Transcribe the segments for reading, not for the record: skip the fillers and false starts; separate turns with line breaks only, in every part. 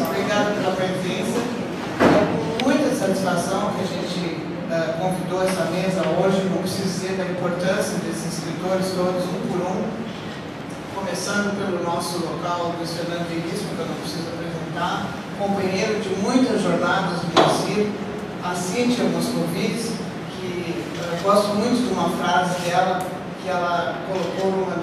obrigado pela presença. É com muita satisfação que a gente convidou essa mesa hoje. Não preciso dizer da importância desses escritores todos, um por um, começando pelo nosso local, Luiz Fernando Veríssimo, que eu não preciso apresentar, companheiro de muitas jornadas do Moacir, a Cíntia Moscovici, que eu gosto muito de uma frase dela, que ela colocou numa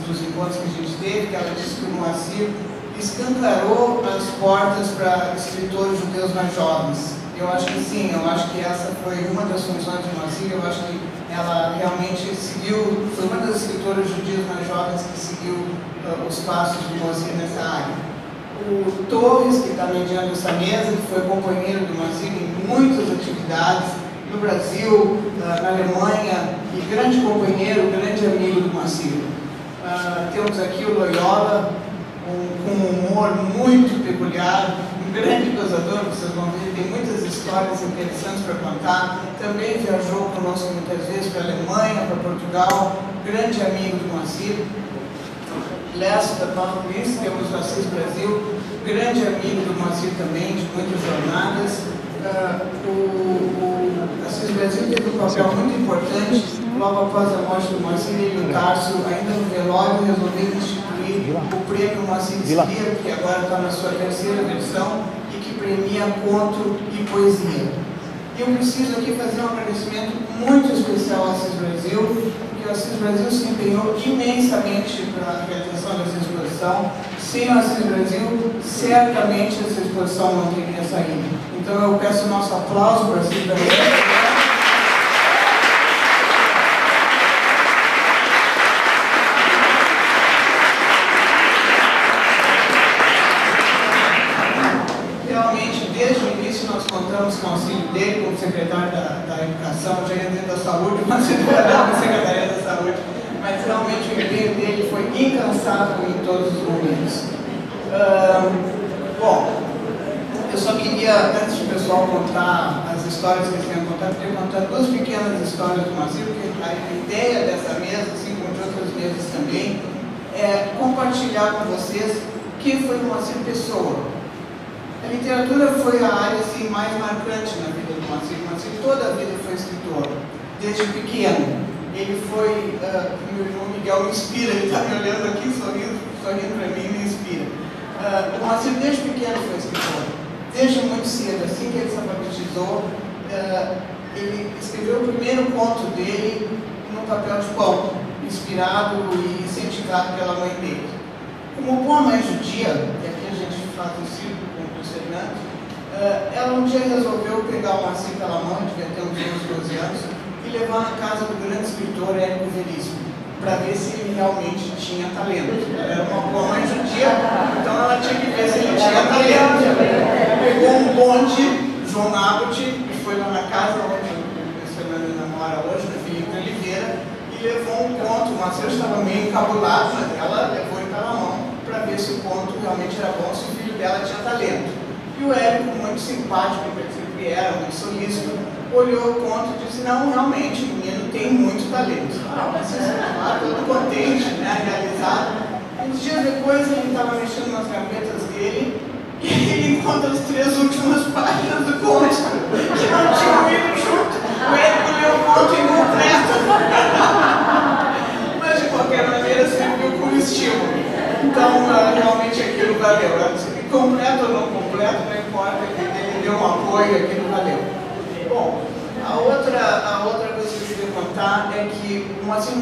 dos encontros que a gente teve, que ela disse que o Moacir escancarou as portas para escritores judeus mais jovens. Eu acho que sim, eu acho que essa foi uma das funções do Moacir, eu acho que ela realmente seguiu, foi uma das escritoras judias mais jovens que seguiu os passos do Moacir nessa área. O Torres, que está mediando essa mesa, que foi companheiro do Moacir em muitas atividades, no Brasil, na Alemanha, e grande companheiro, grande amigo do Moacir. Temos aqui o Loyola, com um humor muito peculiar, um grande gozador, vocês vão ver, tem muitas histórias interessantes para contar. Também viajou conosco muitas vezes para a Alemanha, para Portugal, grande amigo do Moacir. Lécio da Paula Luiz, temos o Assis Brasil, grande amigo do Moacir também, de muitas jornadas. O Assis Brasil teve um papel muito importante, logo após a morte do Moacir, ele e o Tarso, ainda no velório, resolveram instituir o prêmio Moacir Esquia, que agora está na sua terceira versão, e que premia conto e poesia. E eu preciso aqui fazer um agradecimento muito especial ao Assis Brasil, porque o Assis Brasil se empenhou imensamente para a realização dessa exposição. Sem o Assis Brasil, certamente essa exposição não teria saído. Então eu peço o nosso aplauso para o Assis Brasil. Realmente, desde o início, nós contamos com o auxílio dele como secretário da Educação, já ia dentro da Saúde, mas ele trabalhava na Secretaria da Saúde. Mas realmente o empenho dele foi incansável em todos os momentos. Bom, eu só queria, antes de o pessoal contar as histórias que eles querem contar, eu queria contar duas pequenas histórias do Moacir, porque a ideia dessa mesa, assim como de outras mesas também, é compartilhar com vocês quem foi o Moacir pessoa. A literatura foi a área assim, mais marcante na vida do Moacir. O Moacir toda a vida foi escritor, desde pequeno. Ele foi, meu irmão Miguel me inspira, ele está me olhando aqui, sorrindo para mim, me inspira. O Moacir desde pequeno foi escritor, desde muito cedo, assim que ele se alfabetizou, ele escreveu o primeiro conto dele num papel de pão, inspirado e incentivado pela mãe dele. Como boa mãe judia, e aqui a gente faz um círculo com o Fernando, ela um dia resolveu pegar o Moacir pela mão, devia ter uns 12 anos, e levar na casa do grande escritor Érico Veríssimo, para ver se ele realmente tinha talento. Ela era uma boa mãe judia, então ela tinha que ver se ele tinha talento. Pegou um bonde, João Abbott, e foi lá na casa onde o Fernando namora hoje, na Felipe Oliveira, e levou um conto. O Moacir estava meio encabulado, mas ela levou ele pela mão para ver se o conto realmente era bom, se o filho dela tinha talento. E o Érico, muito simpático, que sempre era, muito solícito, olhou o conto e disse: não, realmente, o menino tem muito talento. Mas você está todo contente, né, realizado. Uns dias depois, ele estava mexendo nas gavetas dele e ele encontra as 3 últimas páginas do conto, que não tinham ido junto. O Érico leu o conto incompleto. Mas, de qualquer maneira, serviu como estímulo. Então, realmente, aquilo valeu. Completo ou não completo, não importa, ele deu um apoio, aquilo valeu. Bom, a outra coisa que eu queria contar é que o Moacir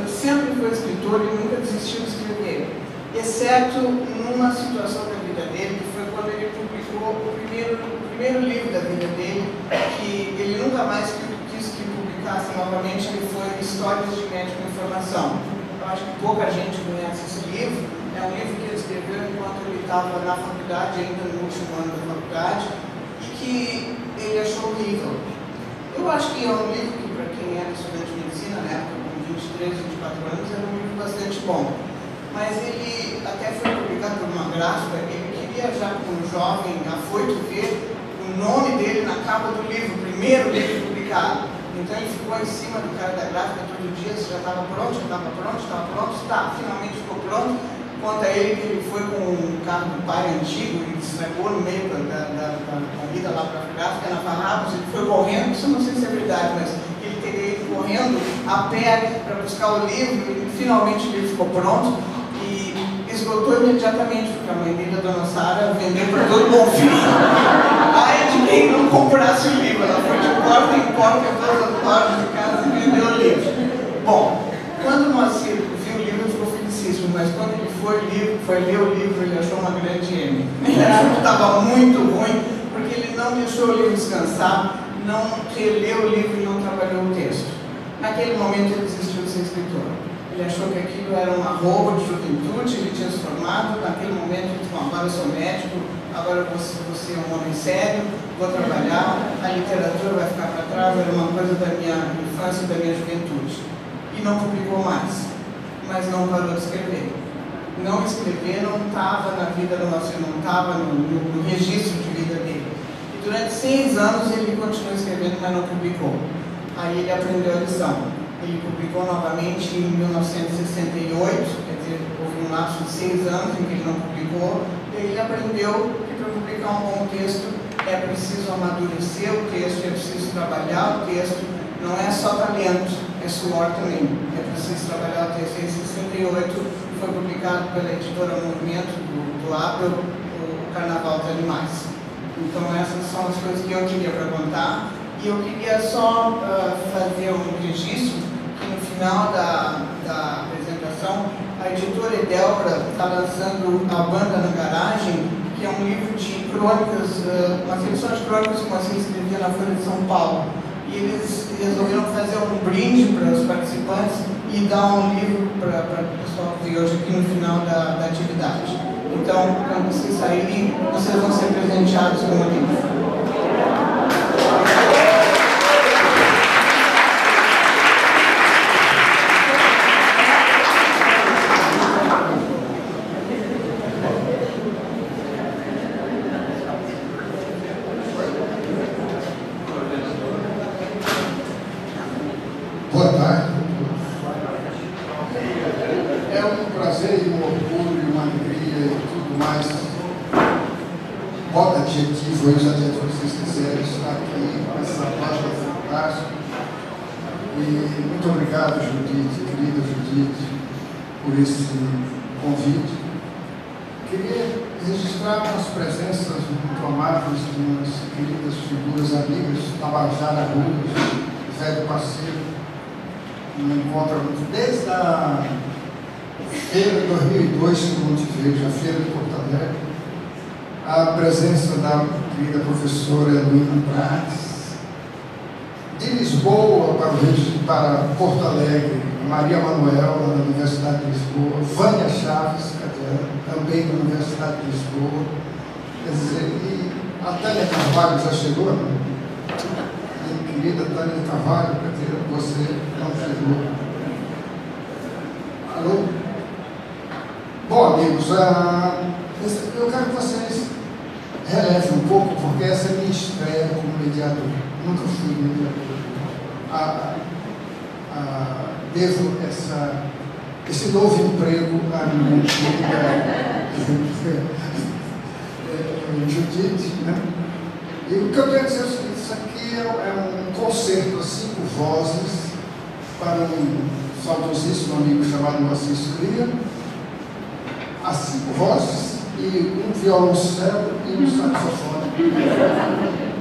sempre foi escritor e nunca desistiu de escrever, exceto numa situação da vida dele, que foi quando ele publicou o primeiro livro da vida dele, que ele nunca mais quis que publicasse novamente, que foi Histórias de Médico em Formação. Eu acho que pouca gente conhece esse livro. É um livro que ele escreveu enquanto ele estava na faculdade, ainda no último ano da faculdade, e que ele achou horrível. Eu acho que é um livro que, para quem era estudante de medicina, na época, com 23, 24 anos, era um livro bastante bom. Mas ele até foi publicado por uma gráfica, ele queria já, como jovem, afoito, ver o nome dele na capa do livro, o primeiro livro publicado. Então ele ficou em cima do cara da gráfica todo dia, se já estava pronto, tá, finalmente ficou pronto. Conta ele que ele foi com um carro do pai antigo e estragou no meio da vida lá para a África, na Farrapos. Ele foi correndo, isso eu não sei se é verdade, mas ele teria ido correndo a pé para buscar o livro e finalmente o livro ficou pronto e esgotou imediatamente, porque a mãe dele, a dona Sara, vendeu para todo bom fim. Ai de quem não comprasse o livro, ela foi de porta em porta, todas as portas de casa e vendeu o livro. Bom, quando o Moacir viu o livro, ele ficou felicíssimo, mas quando ele foi ler o livro, ele achou uma grande M. Ele achou que estava muito ruim, porque ele não deixou o livro descansar, não releu o livro e não trabalhou o texto. Naquele momento ele desistiu de ser escritor. Ele achou que aquilo era uma roupa de juventude, ele tinha se formado, naquele momento ele disse, agora eu sou médico, agora você é um homem sério, vou trabalhar, a literatura vai ficar para trás, era uma coisa da minha infância e da minha juventude. E não publicou mais, mas não parou de escrever. Não escrever não estava na vida do Moacir, não estava no registro de vida dele. E durante 6 anos ele continuou escrevendo, mas não publicou. Aí ele aprendeu a lição. Ele publicou novamente em 1968, quer dizer, houve um lapso de 6 anos em que ele não publicou, e ele aprendeu que para publicar um bom texto é preciso amadurecer o texto, é preciso trabalhar o texto, não é só talento, é suor também, é preciso trabalhar o texto. Em 68 foi publicado pela editora Movimento do Abel, o Carnaval dos Animais. Então essas são as coisas que eu queria perguntar, e eu queria só fazer um registro que no final da apresentação a editora Edelbra está lançando A Banda na Garagem, que é um livro de crônicas, uma seleção de crônicas que você escrevia na Folha de São Paulo. E eles resolveram fazer um brinde para os participantes e dar um livro para o pessoal que veio hoje aqui no final da atividade. Então, quando vocês saírem, vocês vão ser presenteados com o livro.
Boa tarde. É um prazer e um orgulho, uma alegria e tudo mais. Bota adjetivo aí, os adjetivos que vocês quiserem, estar aqui com essa banda fantástica. E muito obrigado, Judite, querida Judite, por esse convite. Queria registrar umas presenças muito amáveis de umas queridas figuras amigas, Tabajara Rubens, velho parceiro. Me encontro desde a feira de 2002 que eu te vejo, a feira de Porto Alegre, a presença da querida professora Heloína Prates, de Lisboa para Porto Alegre, Maria Manuela, da Universidade de Lisboa, Vânia Chaves, também da Universidade de Lisboa, quer dizer, e a Tânia Carvalho já chegou, né? Querida Tânia Carvalho, quer dizer, você não chegou. Alô? Bom, amigos, eu quero que vocês relevem um pouco, porque essa é a minha estreia como mediador. Nunca fui mediador. Devo esse novo emprego à minha querida Judite, né? E o que eu quero dizer é o seguinte, isso aqui é um concerto a 5 vozes para um saudosíssimo amigo chamado Moacir Cria, a 5 vozes e um violoncelo e um saxofone.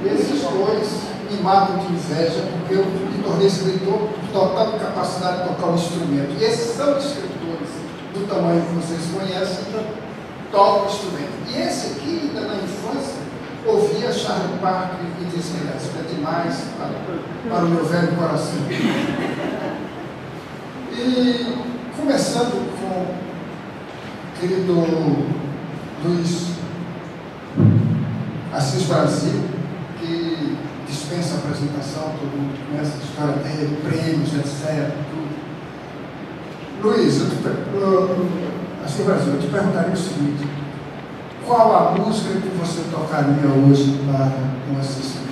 Esses dois me matam de inveja porque eu me tornei escritor total de capacidade de tocar o instrumento. E esses são escritores do tamanho que vocês conhecem, que tocam o instrumento. E esse aqui, ainda na infância, ouvia Charlie Parker e dizia, isso é demais para o meu velho coração. E começando com o querido Luiz Assis Brasil, que dispensa apresentação, todo mundo conhece a história dele, prêmios, etc. Tudo. Luiz, Assis Brasil, eu te perguntaria o seguinte: qual a música que você tocaria hoje para um assistente?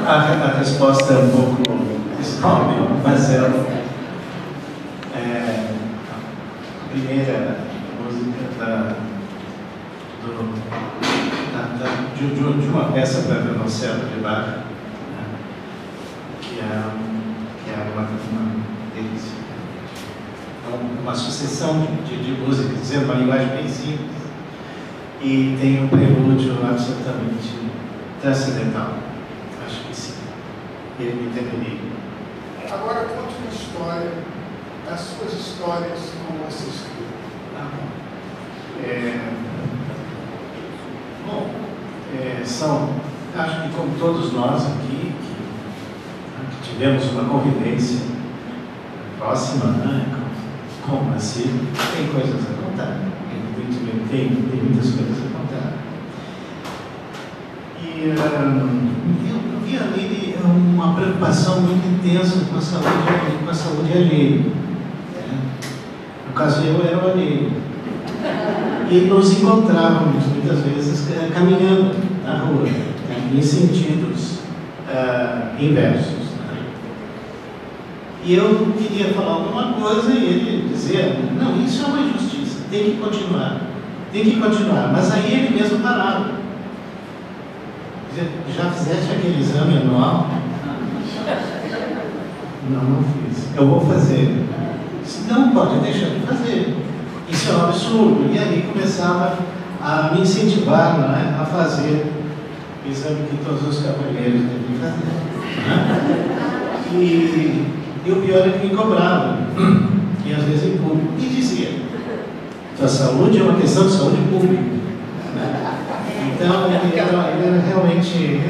A resposta é um pouco esse nome, Marcelo. A primeira música de uma peça para violoncelo de Bach, né? que é uma delícia. Uma sucessão de músicas, dizendo uma linguagem bem simples, e tem um prelúdio absolutamente transcendental. Acho que sim, ele me entenderia.
Agora conte uma história, as suas histórias como você escreve.
São, acho que como todos nós aqui, que tivemos uma convivência próxima, né, com assim, tem coisas a contar, tem muitas coisas a contar. E eu vi ali uma preocupação muito intensa com a saúde alheia. Né? No caso, eu era o alheio. E nos encontrávamos muitas vezes caminhando na rua, em sentidos inversos. Né? E eu queria falar alguma coisa e ele dizia: não, isso é uma injustiça, tem que continuar. Mas aí ele mesmo parava. Dizia: já fizeste aquele exame anual? Não fiz. Eu vou fazer. Disse: não, pode deixar de fazer. Isso é um absurdo. E aí começava a me incentivar, né, a fazer o exame que todos os cavalheiros devem fazer. Né? E o pior é que me cobrava, e às vezes em público, e dizia: a saúde é uma questão de saúde pública. Então ele era realmente,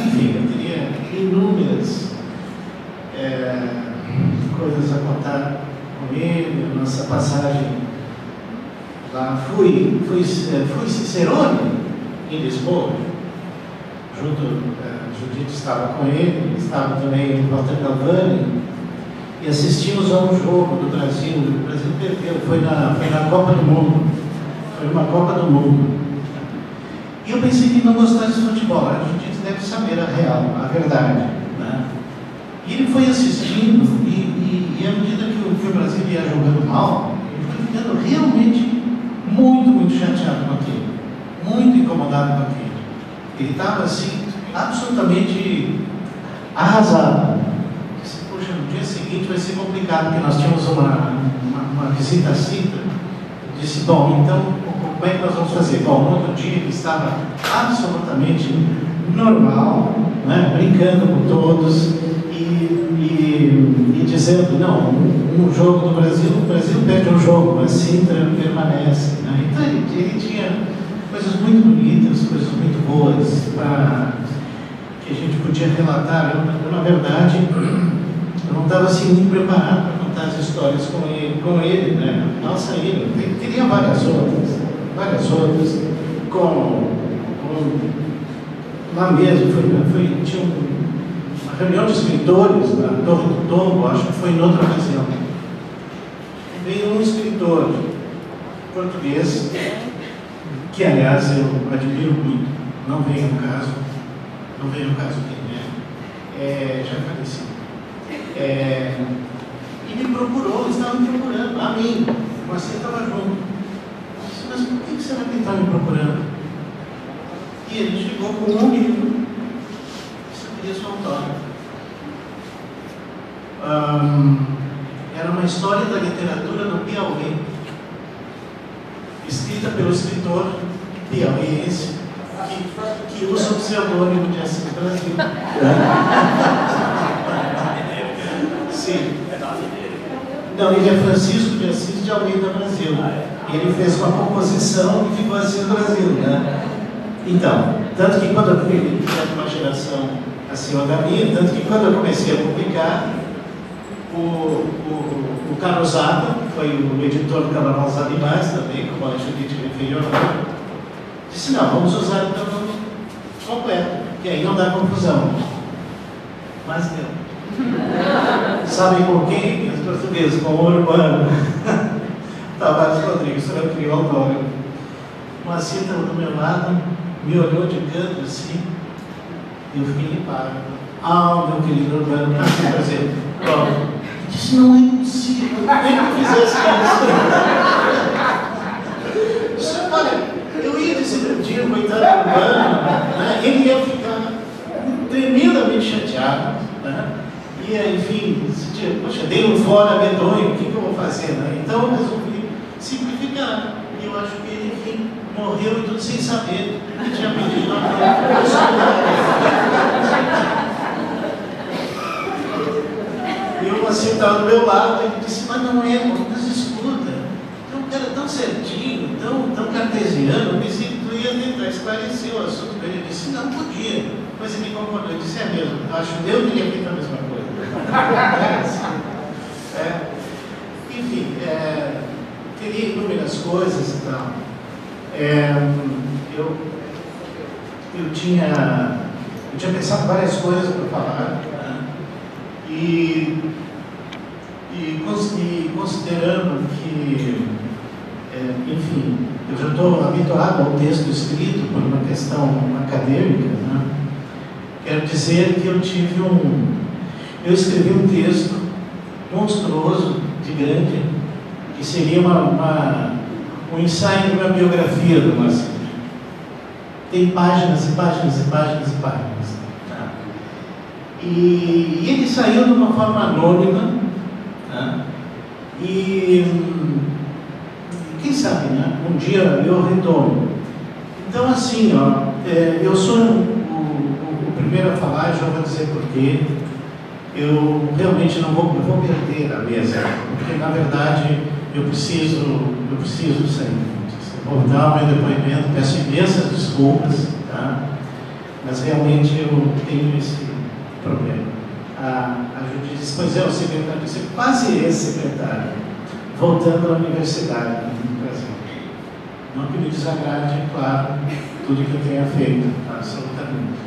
enfim, eu teria inúmeras coisas a contar com ele, a nossa passagem. Lá fui cicerone em Lisboa, Judite estava com ele, estava também o Walter Galvani, e assistimos a um jogo do Brasil. O Brasil perdeu, foi na Copa do Mundo, foi uma Copa do Mundo. E eu pensei que não gostasse de futebol, a Judite deve saber a real, a verdade. Né? E ele foi assistindo, e à medida que o Brasil ia jogando mal, ele foi ficando realmente muito chateado com aquilo, muito incomodado com aquilo. Ele estava assim, absolutamente arrasado. Disse: poxa, no dia seguinte vai ser complicado, porque nós tínhamos uma visita à Sintra. Disse: bom, então, como é que nós vamos fazer? Bom, no outro dia ele estava absolutamente normal, né, brincando com todos e dizendo: não, um jogo do Brasil, o Brasil perde um jogo, mas Sintra permanece. Né? Então ele tinha coisas muito bonitas, coisas muito boas que a gente podia relatar. Eu na verdade, eu não estava assim muito preparado para contar as histórias com ele, né? Nossa, ele teria várias outras, lá mesmo, tinha uma reunião de escritores na Torre do Tombo, acho que foi em outra ocasião. Veio um escritor português, que aliás eu admiro muito, não veio no caso quem é, já falecido. E me procurou, estava me procurando, a mim, você estava junto. Eu disse: mas por que será que ele está me procurando? E ele chegou com um livro, isso queria sua autógrafa. Era uma história da literatura do Piauí, escrita pelo escritor piauiense que usa o pseudônimo de Assis Brasil. Sim. Não, ele é Francisco de Assis de Almeida Brasil. E ele fez uma composição e ficou Assis Brasil, né? Então, tanto que quando ele é de uma geração acima da minha, tanto que quando eu comecei a publicar, o Carlos Ada, que foi o editor do Carnaval dos Animais também, como a Judite referiu, disse: não, vamos usar então o nome completo, que aí não dá confusão. Mas deu. Sabem com quem? Os portugueses, com o Urbano. Tavares Rodrigues, eu criei o autógrafo. Uma cita do meu lado, me olhou de canto assim, e eu fiquei limpado. Ah, meu querido Urbano, para dizer, Bom, isso não é possível, como é que eu fizesse isso? Olha, eu ia dizer um dia, coitado do Urbano, né? Ele ia ficar tremendamente chateado, né? E, enfim, poxa, dei um fora medonho, o que eu vou fazer? Né? Então eu resolvi simplificar. E eu acho que ele, enfim, morreu e tudo sem saber que tinha pedido uma E eu assim estava do meu lado, ele disse, mas não é, mas escuta, é um cara tão certinho, tão cartesiano, eu pensei que tu ia tentar esclarecer o assunto. Ele disse, não podia. Depois ele me concordou, eu disse, é mesmo, acho que eu teria feito a mesma coisa. Enfim, teria inúmeras coisas e tal. Eu tinha pensado várias coisas para falar, né? E considerando que, enfim, eu já estou habituado ao texto escrito por uma questão acadêmica, né? Quero dizer que eu escrevi um texto monstruoso, de grande, que seria um ensaio de uma biografia do Moacir. Tem páginas e páginas e páginas e páginas. Tá? E ele saiu de uma forma anônima, tá? E quem sabe, né? Um dia eu retorno. Então, assim, ó, eu sou o primeiro a falar, já vou dizer por quê. Eu realmente não vou perder a mesa, porque na verdade eu preciso sair. Vou dar o meu depoimento, peço imensas desculpas, tá? Mas realmente eu tenho esse problema. A Judite disse, pois é, o secretário disse, quase ex-secretário, voltando à universidade no Brasil. Não que me desagrade, é claro, tudo que eu tenha feito, absolutamente.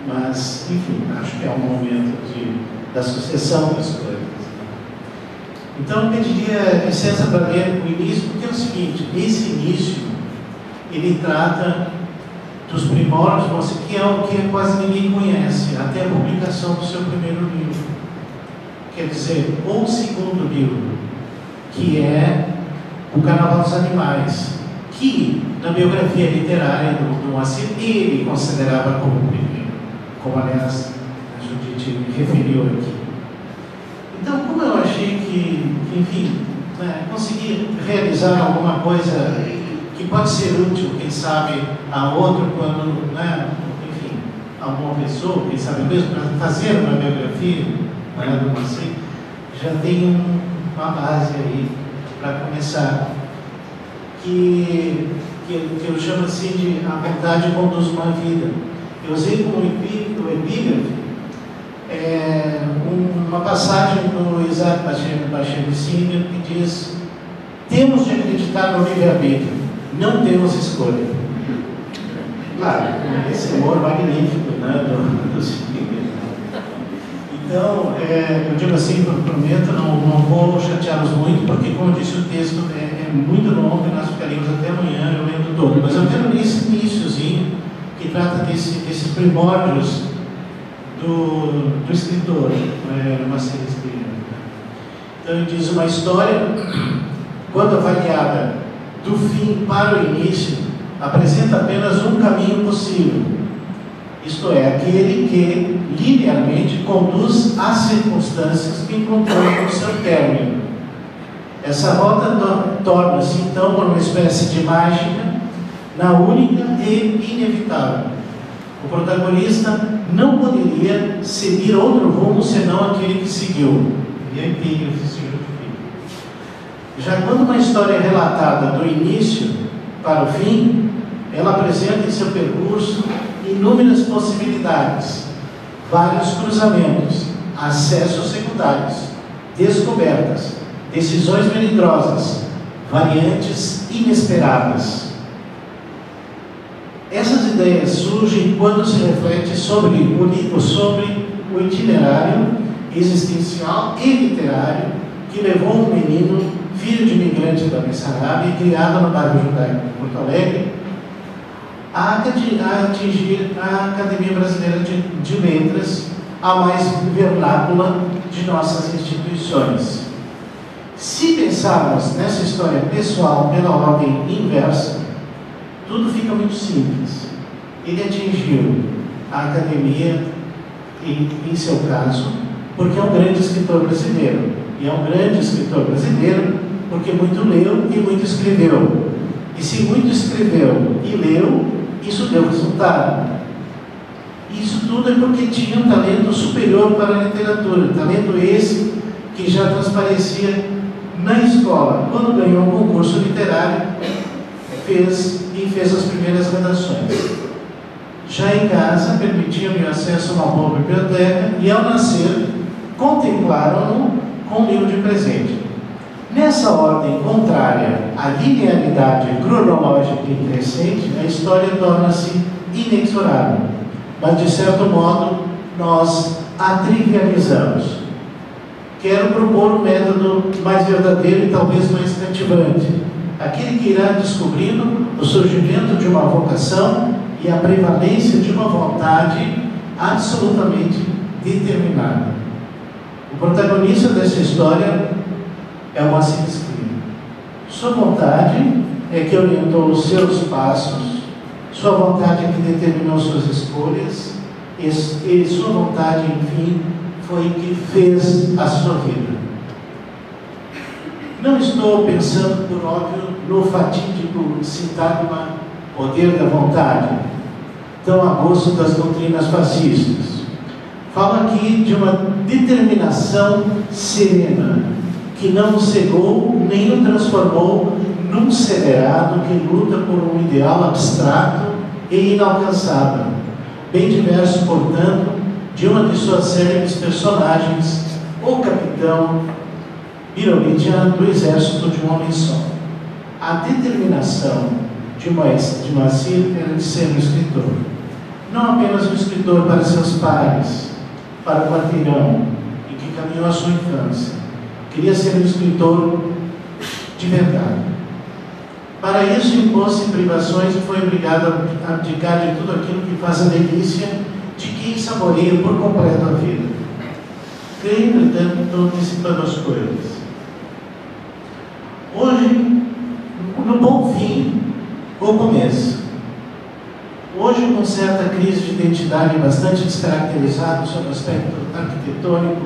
Mas, enfim, acho que é um momento da sucessão das coisas. Então, eu pediria licença para ler o início, porque é o seguinte, esse início, ele trata dos primórdios, que é o que quase ninguém conhece, até a publicação do seu primeiro livro. Quer dizer, ou o segundo livro, que é O Carnaval dos Animais, que, na biografia literária do Moacir, ele considerava como o primeiro, como, aliás, a Judite me referiu aqui. Então, como eu achei que enfim, né, consegui realizar alguma coisa que pode ser útil, quem sabe, a outro, quando, né, enfim, a uma pessoa, quem sabe mesmo, para fazer uma biografia, né, do Moacir, já tem uma base aí para começar, que eu chamo assim de A Verdade Conduz uma Vida. Eu usei como epígrafe uma passagem do Isaac Bashevis Singer que diz: temos de acreditar no livre-arbítrio, não temos escolha. Claro, esse humor magnífico, né, do Singer. Então, eu digo assim, prometo, não vou chateá-los muito, porque, como eu disse, o texto é muito longo e nós ficaríamos até amanhã, eu lembro todo. Mas eu quero ler esse iníciozinho que trata desses primórdios do escritor, Moacir Escrivá. Então ele diz: uma história, quando avaliada do fim para o início, apresenta apenas um caminho possível, isto é, aquele que linearmente conduz às circunstâncias que encontrou no seu término. Essa rota torna-se então por uma espécie de mágica, na única e inevitável. O protagonista não poderia seguir outro rumo senão aquele que seguiu. E a epígrafe se justifica. Já quando uma história é relatada do início para o fim, ela apresenta em seu percurso inúmeras possibilidades, vários cruzamentos, acessos secundários, descobertas, decisões melindrosas, variantes inesperadas. Essas ideias surgem quando se reflete sobre o itinerário existencial e literário que levou um menino, filho de imigrante da Bessarabia e criado no bairro judaico de Porto Alegre, a atingir a Academia Brasileira de Letras, a mais vernácula de nossas instituições. Se pensarmos nessa história pessoal pela ordem inversa, tudo fica muito simples. Ele atingiu a academia, em seu caso, porque é um grande escritor brasileiro. E é um grande escritor brasileiro porque muito leu e muito escreveu. E se muito escreveu e leu, isso deu resultado. Isso tudo é porque tinha um talento superior para a literatura, talento esse que já transparecia na escola. Quando ganhou um concurso literário, fez as primeiras redações. Já em casa, permitiam-lhe acesso a uma boa biblioteca e, ao nascer, contemplaram-no com um livro de presente. Nessa ordem contrária à linearidade cronológica e crescente, a história torna-se inexorável. Mas, de certo modo, nós a trivializamos. Quero propor um método mais verdadeiro e talvez mais cativante. Aquele que irá descobrindo o surgimento de uma vocação e a prevalência de uma vontade absolutamente determinada. O protagonista dessa história é o Moacir Escrivá. Sua vontade é que orientou os seus passos, sua vontade é que determinou suas escolhas, e sua vontade, enfim, foi que fez a sua vida. Não estou pensando, por óbvio, no fatídico sintagma poder da vontade, tão a gosto das doutrinas fascistas. Falo aqui de uma determinação serena, que não o cegou nem o transformou num severado que luta por um ideal abstrato e inalcançável, bem diverso, portanto, de uma de suas célebres personagens, o capitão Birolitian do exército de um homem só. A determinação de Moacir era de ser um escritor. Não apenas um escritor para seus pares, para o quarteirão, em que caminhou a sua infância. Queria ser um escritor de verdade. Para isso, impôs-se privações e foi obrigado a abdicar de tudo aquilo que faz a delícia de quem saboreia por completo a vida. Creio, entretanto, que estou antecipando as coisas. Hoje, no bom fim, o começo. Hoje, com certa crise de identidade bastante descaracterizada sob o aspecto arquitetônico,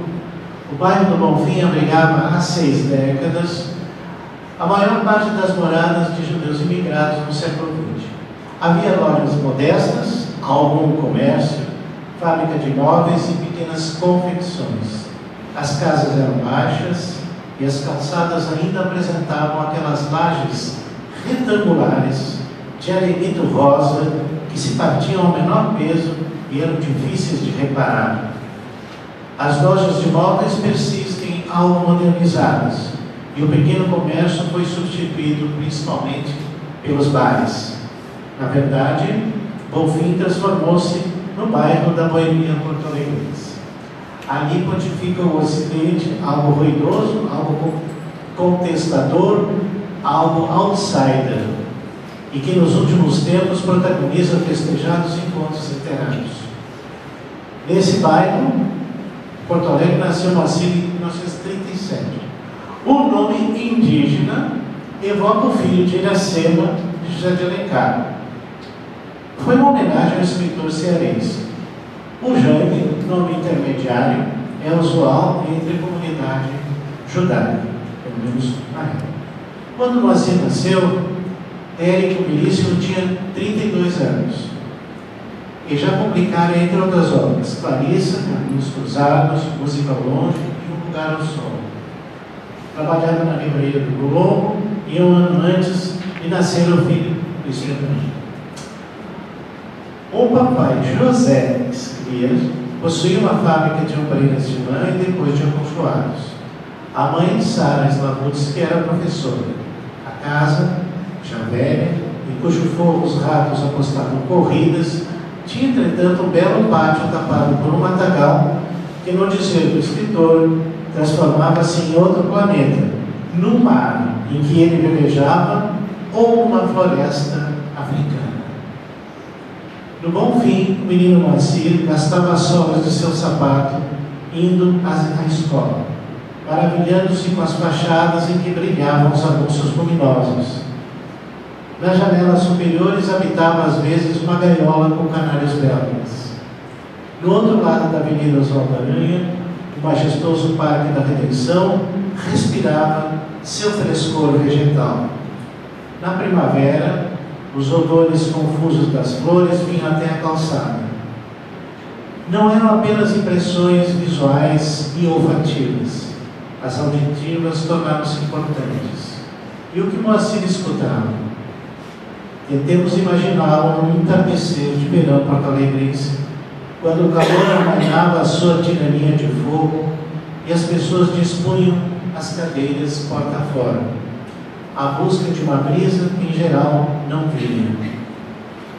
o bairro do Bonfim abrigava há 6 décadas a maior parte das moradas de judeus imigrados no século XX. Havia lojas modestas, algum comércio, fábrica de móveis e pequenas confecções. As casas eram baixas e as calçadas ainda apresentavam aquelas lajes retangulares de arenito rosa que se partiam ao menor peso e eram difíceis de reparar. As lojas de móveis persistem algo modernizadas e o pequeno comércio foi substituído principalmente pelos bares. Na verdade, Bonfim transformou-se no bairro da boemia porto-alegrense. Ali pontifica o Ocidente algo ruidoso, algo contestador, algo outsider, e que nos últimos tempos protagoniza festejados encontros literários. Nesse bairro, Porto Alegre, nasceu Moacir em 1937. O nome indígena evoca o filho de Iracema, de José de Alencar. Foi uma homenagem ao escritor cearense. O Jaime, nome intermediário, é usual entre a comunidade judaica, pelo menos na época. Quando Moacir nasceu, Érico Milício tinha 32 anos. E já publicara, entre outras obras, Clarissa, Caminhos Cruzados, Música ao Longe e Um Lugar ao Sol. Trabalhava na livraria do Globo e um ano antes de nascer o filho Luiz Fernando. O papai José Escrias possuía uma fábrica de ombreiras de lã e depois de acolchoados. A mãe de Sara Slavutsky era professora. A casa, já velha, em cujo forro os ratos apostavam corridas, tinha, entretanto, um belo pátio tapado por um matagal que, no dizer do escritor, transformava-se em outro planeta, num mar em que ele velejava ou uma floresta africana. No Bonfim, o menino Moacir gastava as solas de seu sapato indo à escola, maravilhando-se com as fachadas em que brilhavam os anúncios luminosos. Nas janelas superiores habitava às vezes uma gaiola com canários belgas. No outro lado da Avenida Oswaldo Aranha, o majestoso Parque da Redenção respirava seu frescor vegetal. Na primavera, os odores confusos das flores vinham até a calçada. Não eram apenas impressões visuais e olfativas. As auditivas tornaram-se importantes. E o que Moacir escutava? Tentemos imaginá-lo num entardecer de verão porto-alegrense, quando o calor amainava a sua tirania de fogo e as pessoas dispunham as cadeiras porta fora. A busca de uma brisa, em geral, não vinha.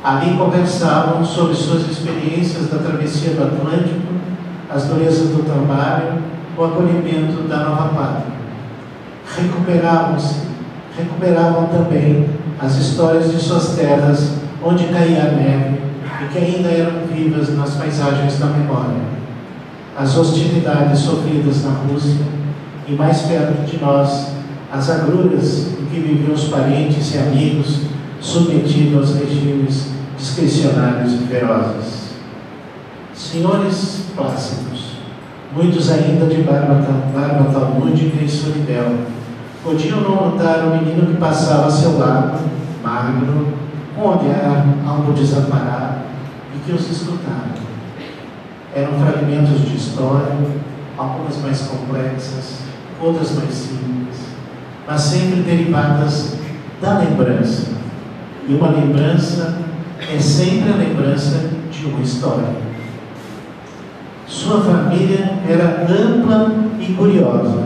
Ali conversavam sobre suas experiências da travessia do Atlântico, as durezas do trabalho, o acolhimento da nova pátria. Recuperavam também as histórias de suas terras, onde caía a neve e que ainda eram vivas nas paisagens da memória. As hostilidades sofridas na Rússia e, mais perto de nós, as agruras em que viviam os parentes e amigos submetidos aos regimes discricionários e ferozes. Senhores plácidos, muitos ainda de barba talmúdica e solidão, podiam não notar o menino que passava a seu lado, magro, com um olhar algo desamparado, e que os escutava. Eram fragmentos de história, algumas mais complexas, outras mais simples, mas sempre derivadas da lembrança. E uma lembrança é sempre a lembrança de uma história. Sua família era ampla e curiosa,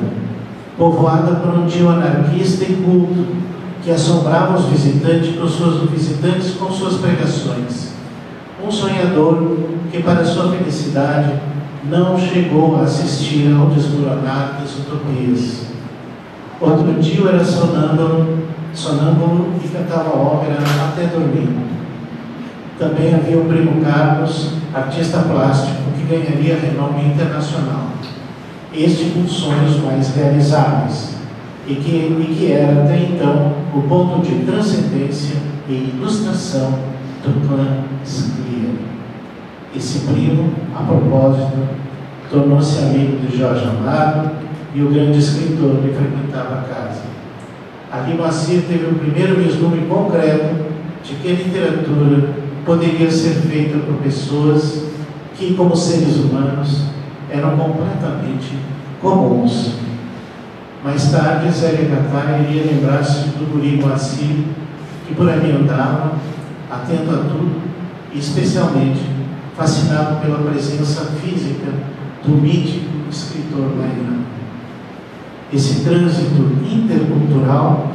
povoada por um tio anarquista e culto, que assombrava os visitantes com suas pregações. Um sonhador que, para sua felicidade, não chegou a assistir ao desmoronar das utopias. Outro tio era sonâmbulo e cantava ópera até dormir. Também havia o primo Carlos, artista plástico, que ganharia renome internacional. Este com sonhos mais realizáveis, e que era até então o ponto de transcendência e ilustração do clã Sclia. Esse primo, a propósito, tornou-se amigo de Jorge Amado e o grande escritor que frequentava a casa. Ali Moacir teve o primeiro vislumbre concreto de que a literatura poderia ser feita por pessoas que, como seres humanos, eram completamente comuns. Mais tarde, Zélia Gattai iria lembrar-se do guri Moacir, que por ali andava, atento a tudo, e especialmente fascinado pela presença física do mítico escritor baiano. Esse trânsito intercultural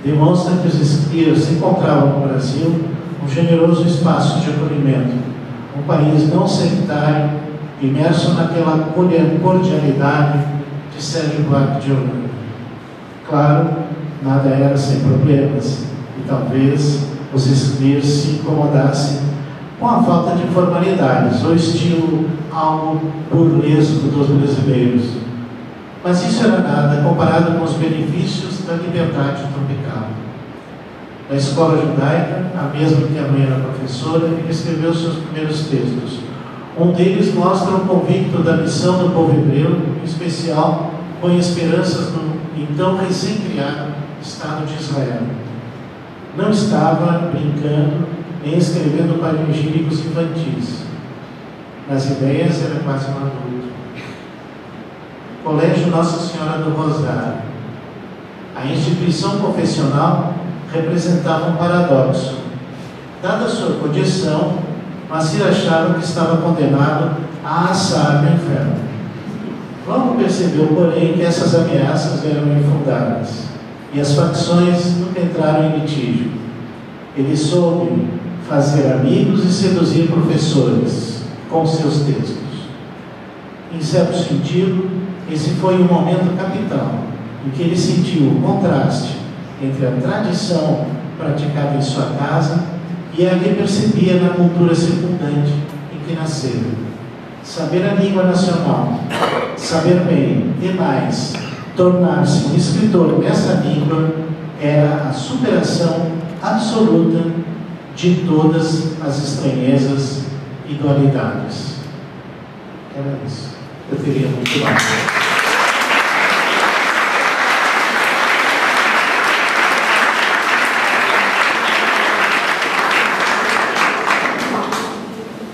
demonstra que os escritos encontravam no Brasil um generoso espaço de acolhimento, um país não sectário, imerso naquela cordialidade de Sérgio Buarque de Holanda. Claro, nada era sem problemas, e talvez os escritos se incomodassem com a falta de formalidades, ou estilo algo burlesco dos brasileiros. Mas isso era nada comparado com os benefícios da liberdade tropical. Na escola judaica, a mesma que a mãe era professora, ele escreveu seus primeiros textos. Um deles mostra o convicto da missão do povo hebreu, em especial põe esperanças no então recém-criado Estado de Israel. Não estava brincando nem escrevendo panegíricos infantis. Nas ideias era quase um adulto. Colégio Nossa Senhora do Rosário. A instituição confessional representava um paradoxo. Dada a sua condição, Moacir achava que estava condenado a assar no inferno. Logo percebeu, porém, que essas ameaças eram infundadas e as facções nunca entraram em litígio. Ele soube fazer amigos e seduzir professores com seus textos. Em certo sentido, esse foi um momento capital em que ele sentiu o contraste entre a tradição praticada em sua casa e a que percebia na cultura circundante em que nasceu. saber a língua nacional, saber bem e mais, tornar-se um escritor nessa língua era a superação absoluta de todas as estranhezas e dualidades. Era isso. Eu teria muito mais.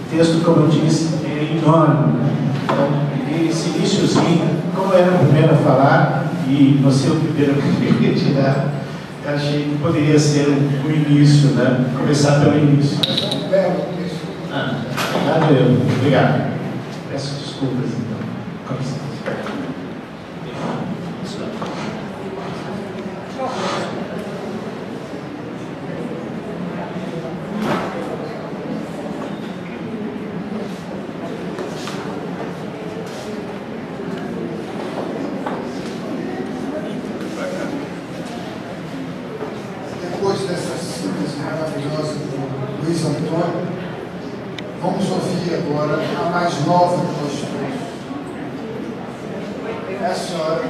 O texto, como eu disse, é enorme, né? Então, esse iníciozinho, como era o primeiro a falar, e você é o primeiro a tirar, eu achei que poderia ser o início, né? Começar pelo início. Obrigado. Peço desculpas, então. Com licença.
Depois dessa síntese maravilhosa do Luiz Antônio, vamos ouvir agora a mais nova de nós todos. É a senhora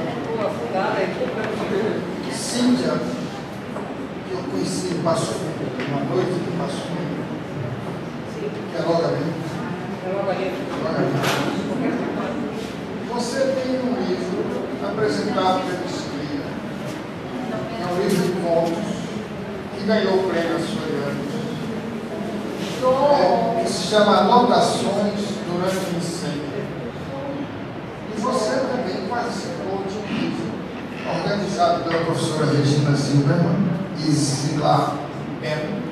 Cíntia, que eu conheci em Passo Fundo, uma noite em Passo Fundo, que é logo ali. Você tem um livro apresentado pelo Escria, é um livro de contos que ganhou o prêmio Açoriano, que se chama Anotações durante o Incêndio. E você também participou de um livro organizado pela professora Regina Zimmermann e Zila Beno.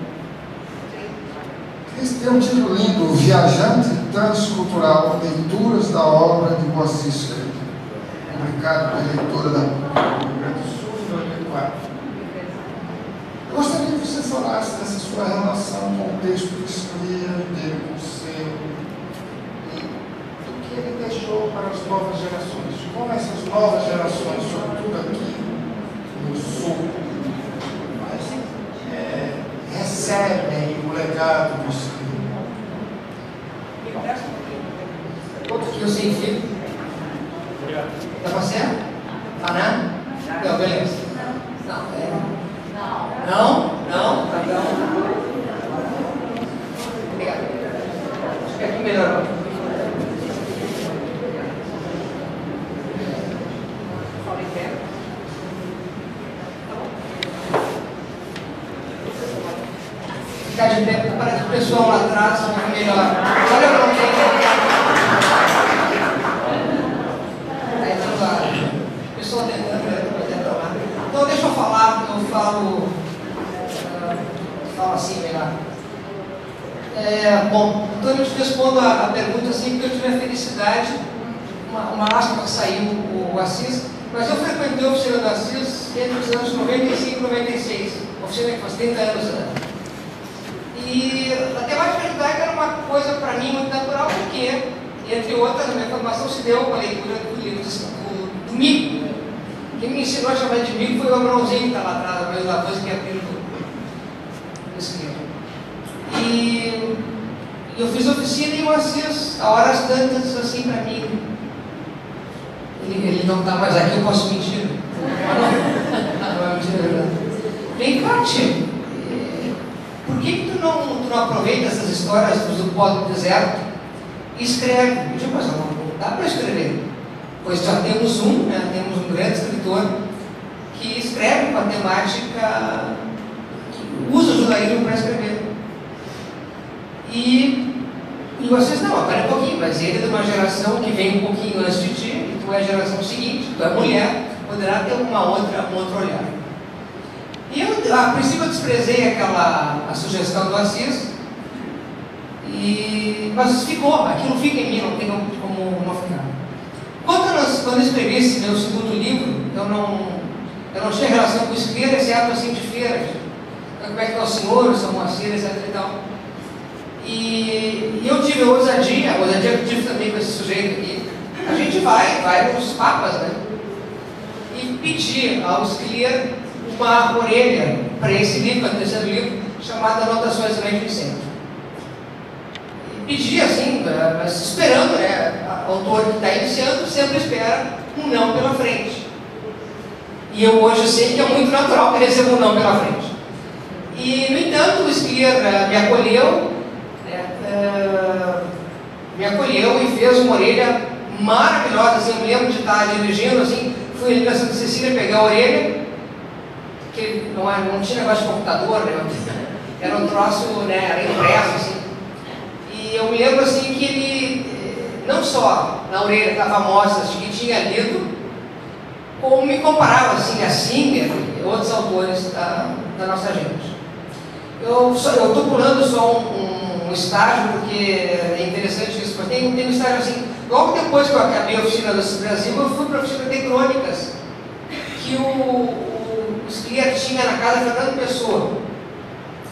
Esse tem um título lindo: Viajante Transcultural, Leituras da Obra de Moacir Schröder, publicado pela editora da Rio Grande do Sul em 2004. Eu gostaria que você falasse dessa sua relação com o texto que escrevia, dele com o seu, e do que ele deixou para as novas gerações. Como essas novas gerações, sobretudo aqui no Sul, recebem o legado do escrito.
Outro que eu sei filho. Tá passando? Ah, não? Não, beleza. Não. Não? Tá bom. Obrigado. Acho que aqui melhorou. Fala em pé. Tá bom. Ficar de pé, parece que o pessoal lá atrás é melhor. Olha pra mim. Aí tá lá. O pessoal tentando lá. Então deixa eu falar, eu falo assim, melhor. Bom, então eu te respondo a pergunta assim, porque eu tive a felicidade, uma aspa que saiu o Assis, mas eu frequentei a oficina do Assis entre os anos 95 e 96, oficina que faz 30 anos. E a temática judaica era uma coisa para mim muito natural, porque, entre outras, a minha formação se deu com a leitura do livro do Mico. Quem me ensinou a chamar de Mico foi o Abraãozinho, que está lá atrás, o meu avô, que é filho desse livro. E eu fiz oficina e o Assis, a horas tantas, assim, para mim. Ele não está mais aqui, eu posso mentir. Não é mentira, é verdade. Vem cá, tio. Por que tu não aproveita essas histórias do pó do deserto e escreve? Eu digo, mas não dá para escrever. Pois já temos temos um grande escritor que escreve uma temática, que usa o judaísmo para escrever. E vocês não, agora um pouquinho, mas ele é de uma geração que vem um pouquinho antes de ti, e tu é a geração seguinte, tu é mulher, poderá ter um outro olhar. E eu, a princípio, eu desprezei a sugestão do Assis, mas ficou, aquilo fica em mim, não tem como não ficar. Quando eu escrevi esse meu segundo livro, eu não tinha relação com isso, esse ato assim de feira, como é que está o senhor, São Moacir, etc e tal. E eu tive a ousadia que eu tive também com esse sujeito aqui. A gente vai nos papas, né? E pedir aos Clear uma orelha para esse livro, para o terceiro livro, chamado Anotações durante o Incêndio. pedia assim, mas esperando, né? O autor que está iniciando sempre espera um não pela frente. E eu hoje sei que é muito natural que receba um não pela frente. E, no entanto, o Scliar me acolheu e fez uma orelha maravilhosa. Assim, eu me lembro de estar dirigindo, assim, fui ali na Santa Cecília pegar a orelha, que não tinha negócio de computador, né? Era um troço, né? Era impresso, assim. E eu me lembro, assim, que ele, não só na orelha estava amostras de que tinha lido, como me comparava, assim, a Singer e outros autores da nossa gente. Eu estou pulando só um estágio, porque é interessante isso, mas tem um estágio assim, logo depois que eu acabei a oficina do Brasil, eu fui para a oficina de crônicas, que o Scliar tinha na casa Fernando Pessoa,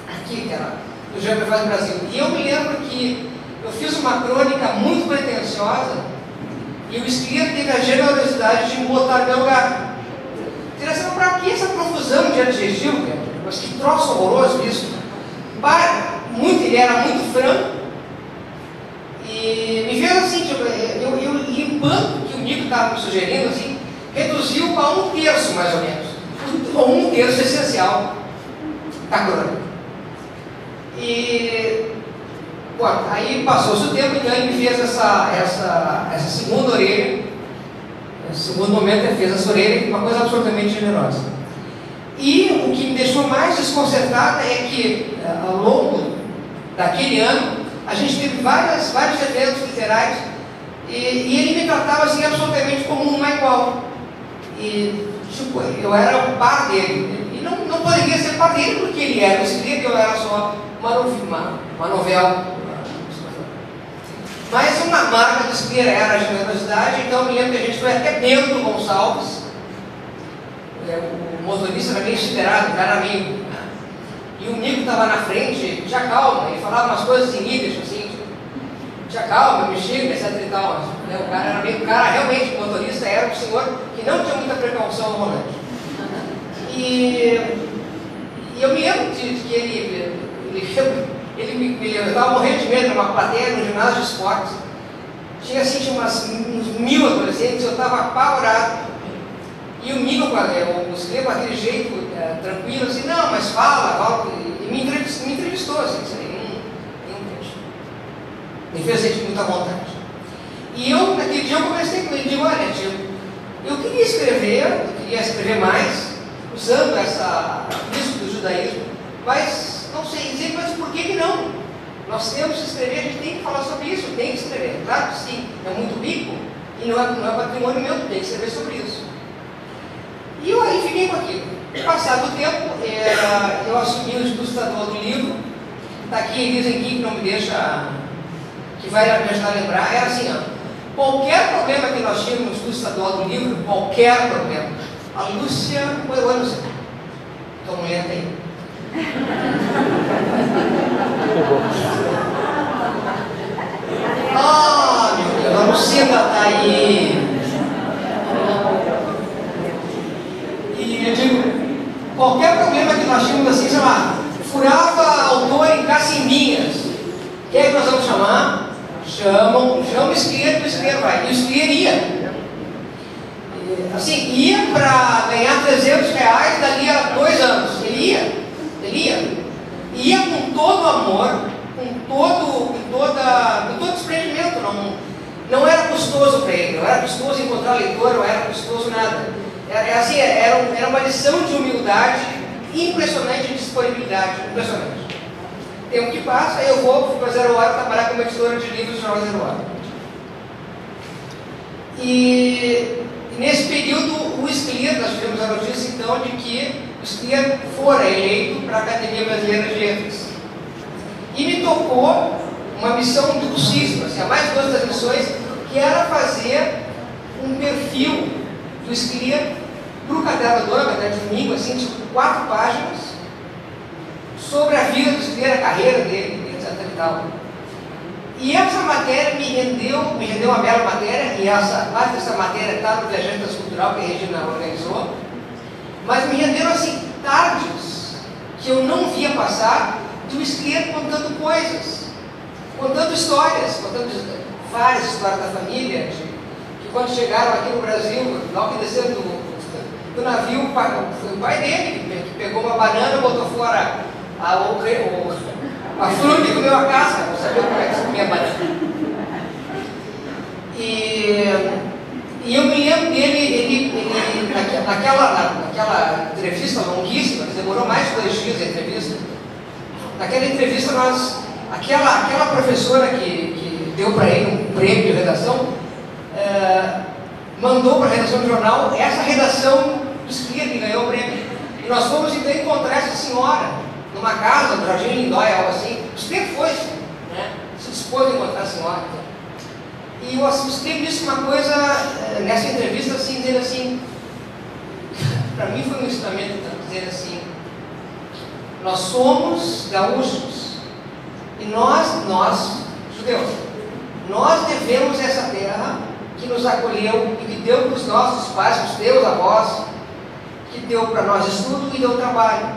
aqui, que era do Jean Prefaz Brasil. E eu me lembro que eu fiz uma crônica muito pretensiosa, e o Scliar teve a generosidade de me botar no meu lugar. Interessante, para que essa profusão de adjetivo, mas que troço horroroso isso. Ele era muito franco e me fez assim, tipo, eu limpando o que o Nico estava me sugerindo, assim, reduziu para 1/3 mais ou menos, ou 1/3 essencial da crônica. E bom, aí passou-se o tempo, então ele me fez essa segunda orelha, esse segundo momento ele fez essa orelha, uma coisa absolutamente generosa. E o que me deixou mais desconcertada é que, ao longo daquele ano, a gente teve vários eventos literários e ele me tratava assim absolutamente como um igual. E, tipo, eu era o par dele. E não poderia ser par dele porque ele era o Scliar, eu era só uma novela. Mas uma marca do Scliar era a generosidade, então eu me lembro que a gente foi até Bento Gonçalves. O motorista era meio esperado, o cara era meio... E o Nico estava na frente, te acalma, ele falava umas coisas em Yiddish, assim, tipo, te acalma, me xinga, etc e tal. Né? O cara realmente, o motorista era um senhor que não tinha muita precaução no volante. E eu me lembro de que eu estava morrendo de medo numa plateia, num ginásio de esportes. Tinha assim, uns 1000 adolescentes, eu estava apavorado. E o Nico, o Scliar, com aquele jeito tranquilo, assim, não, mas fala, e me entrevistou, assim, nenhum texto. Me fez sentir muita vontade. E eu, naquele dia, eu conversei com ele e digo, olha, tio, eu queria escrever mais, usando isso do judaísmo, mas não sei dizer, mas por que não? Nós temos que escrever, a gente tem que falar sobre isso, tem que escrever. Claro que sim, é muito rico, e não é patrimônio meu, tem que escrever sobre isso. E eu aí fiquei com aquilo. Passado o tempo, eu assumi o Instituto Estadual do Livro. Está aqui a Elisa aqui, que não me deixa, que vai me ajudar a lembrar. Era assim, ó, qualquer problema que nós tínhamos no Instituto Estadual do Livro, qualquer problema, a Lúcia, oi, Lúcia, tua mulher tem. Ah, meu Deus, a Lúcia está aí. E eu digo, qualquer problema que nós tínhamos assim, sei lá, furava autor em cacimbinhas, o que é que nós vamos chamar? Chama o Scliar, que o Scliar vai. E o Scliar ia. Assim, ia para ganhar R$300 dali a 2 anos. Ele ia. Ia com todo amor, com todo desprendimento. Não era custoso para ele, não era custoso encontrar leitor, não era custoso nada. Era uma lição de humildade impressionante, de disponibilidade, impressionante. Tempo que passa, eu fui para Zero Hora trabalhar como editora de livros do Jornal Zero Hora. E nesse período, o Scliar, nós tivemos a notícia então de que o Scliar fora eleito para a Academia Brasileira de Letras. E me tocou uma missão dulcíssima, assim, a mais doce das missões, que era fazer um perfil do Scliar para o Caderno do Ano, de domingo, assim, tipo 4 páginas, sobre a vida do Scliar, a carreira dele, etc e tal. E essa matéria me rendeu uma bela matéria, e parte dessa matéria está no Viajantes Cultural, que a Regina organizou, mas me renderam, assim, tardes que eu não via passar do Scliar contando coisas. contando várias histórias da família, que quando chegaram aqui no Brasil, logo que desceram do navio, foi o pai dele que pegou uma banana, botou fora a fruta e comeu a casca, não sabia como é que se comia banana. E eu me lembro dele, naquela entrevista longuíssima, que demorou mais de 2 dias a entrevista, naquela entrevista aquela professora que deu para ele um prêmio de redação, mandou para a redação do jornal essa redação do Scliar, que ganhou o prêmio. E nós fomos então encontrar essa senhora numa casa, no Jardim Lindóia, algo assim. O Scliar foi, né? Se dispôs a encontrar a senhora. E o Scliar disse uma coisa nessa entrevista, assim, dizendo assim, para mim foi um ensinamento, dizendo assim: nós somos gaúchos e nós judeus, nós devemos essa terra que nos acolheu e que deu para os nossos pais, para os teus avós, que deu para nós estudo e deu trabalho.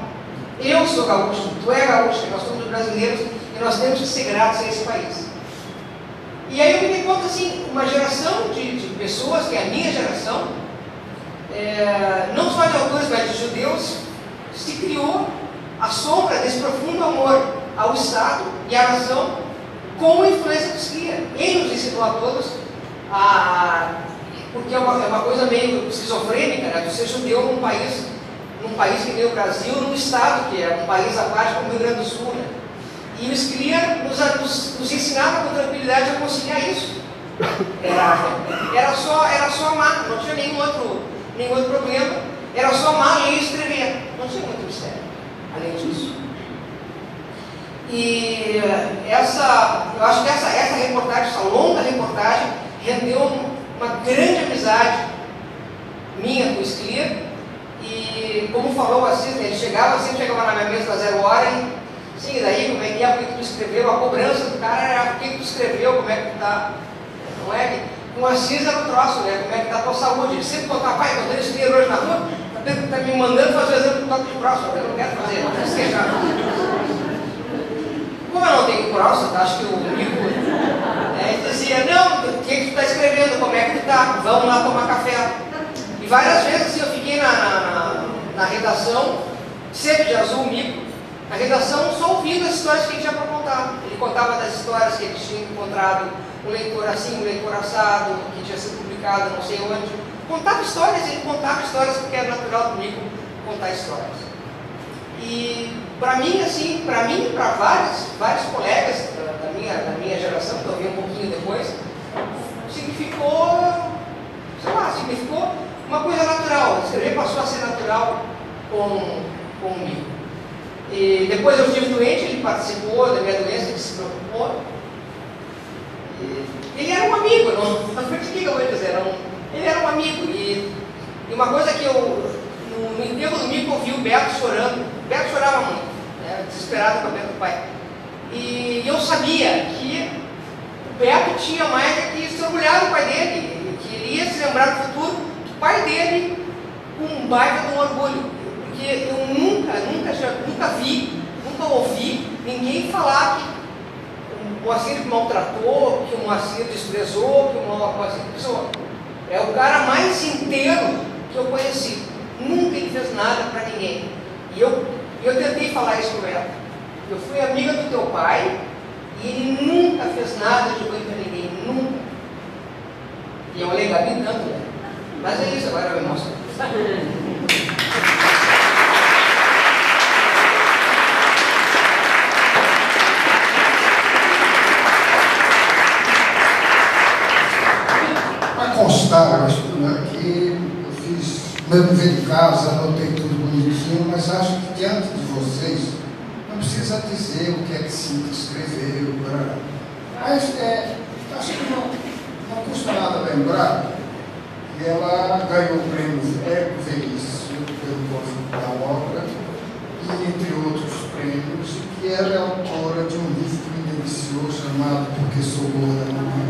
Eu sou gaúcho, tu é gaúcho, nós somos brasileiros e nós temos que ser gratos a esse país. E aí eu me dei conta, assim, uma geração de pessoas, que é a minha geração, não só de autores, mas de judeus, se criou à sombra desse profundo amor ao Estado e à nação, com a influência do Scliar. Ele nos ensinou a todos, porque é uma coisa meio esquizofrênica, né, de ser judeu num país que nem o Brasil, num Estado que é um país à parte como o Rio Grande do Sul, né? E o Scliar nos ensinava com tranquilidade a conciliar isso. Era só amar, não tinha nenhum outro problema. Era só amar, ler e escrever. Não tinha muito mistério, além disso. E eu acho que essa reportagem, essa longa reportagem, rendeu uma grande amizade minha com o Scliar. E como falou assim, ele sempre chegava na minha mesa da 0 hora e sim, daí como é que é, o que tu escreveu, a cobrança do cara era o que tu escreveu, como é que tu tá, não é? Com o Assis era um troço, né? Como é que tá a tua saúde? Ele sempre contava: pai, quando ele escreveu hoje na rua, tá me mandando fazer o exame do toque de próstata, eu não quero fazer, não quero esquejar. Como eu não tenho próstata, acho que o Nico, ele dizia: não, o que tu tá escrevendo, como é que tu tá, vamos lá tomar café. E várias vezes assim, eu fiquei na redação, sempre de azul, Nico, na redação, só ouvindo as histórias que ele tinha para contar. Ele contava das histórias que ele tinha encontrado um leitor assim, um leitor assado, que tinha sido publicado não sei onde. Contava histórias, ele contava histórias porque é natural do Nico contar histórias. E para mim, assim, para mim e para vários colegas da minha geração, que eu vi um pouquinho depois, significou uma coisa natural. Escrever passou a ser natural com o Nico. E depois eu estive doente, ele participou da minha doença, ele se preocupou. Ele era um amigo, não foi o que eu vou dizer, ele era um amigo. E uma coisa que no enterro do Nico, eu vi o Beto chorando. O Beto chorava muito, né, desesperado com a perda do pai. E eu sabia que o Beto tinha mais que se orgulhar do pai dele, que ele ia se lembrar do futuro do pai dele com um baita de um orgulho. Porque eu nunca vi, nunca ouvi ninguém falar que o Moacir maltratou, que o Moacir desprezou, que o Moacir pisou. É o cara mais inteiro que eu conheci. Nunca ele fez nada para ninguém. E eu tentei falar isso para ela. Eu fui amiga do teu pai e ele nunca fez nada de ruim para ninguém. Nunca. E eu olhei Gabi tanto, né? Mas é isso, agora eu me mostro.
Constar, que eu fiz, meu dever de casa, anotei tudo bonitinho, mas acho que diante de vocês não precisa dizer o que é que Cintia escreveu, mas acho que não custa nada lembrar que ela ganhou o prêmio Érico Veríssimo pelo conjunto da obra e entre outros prêmios, que ela é autora de um livro que me deliciou chamado Porque Sou Gorda Mamãe.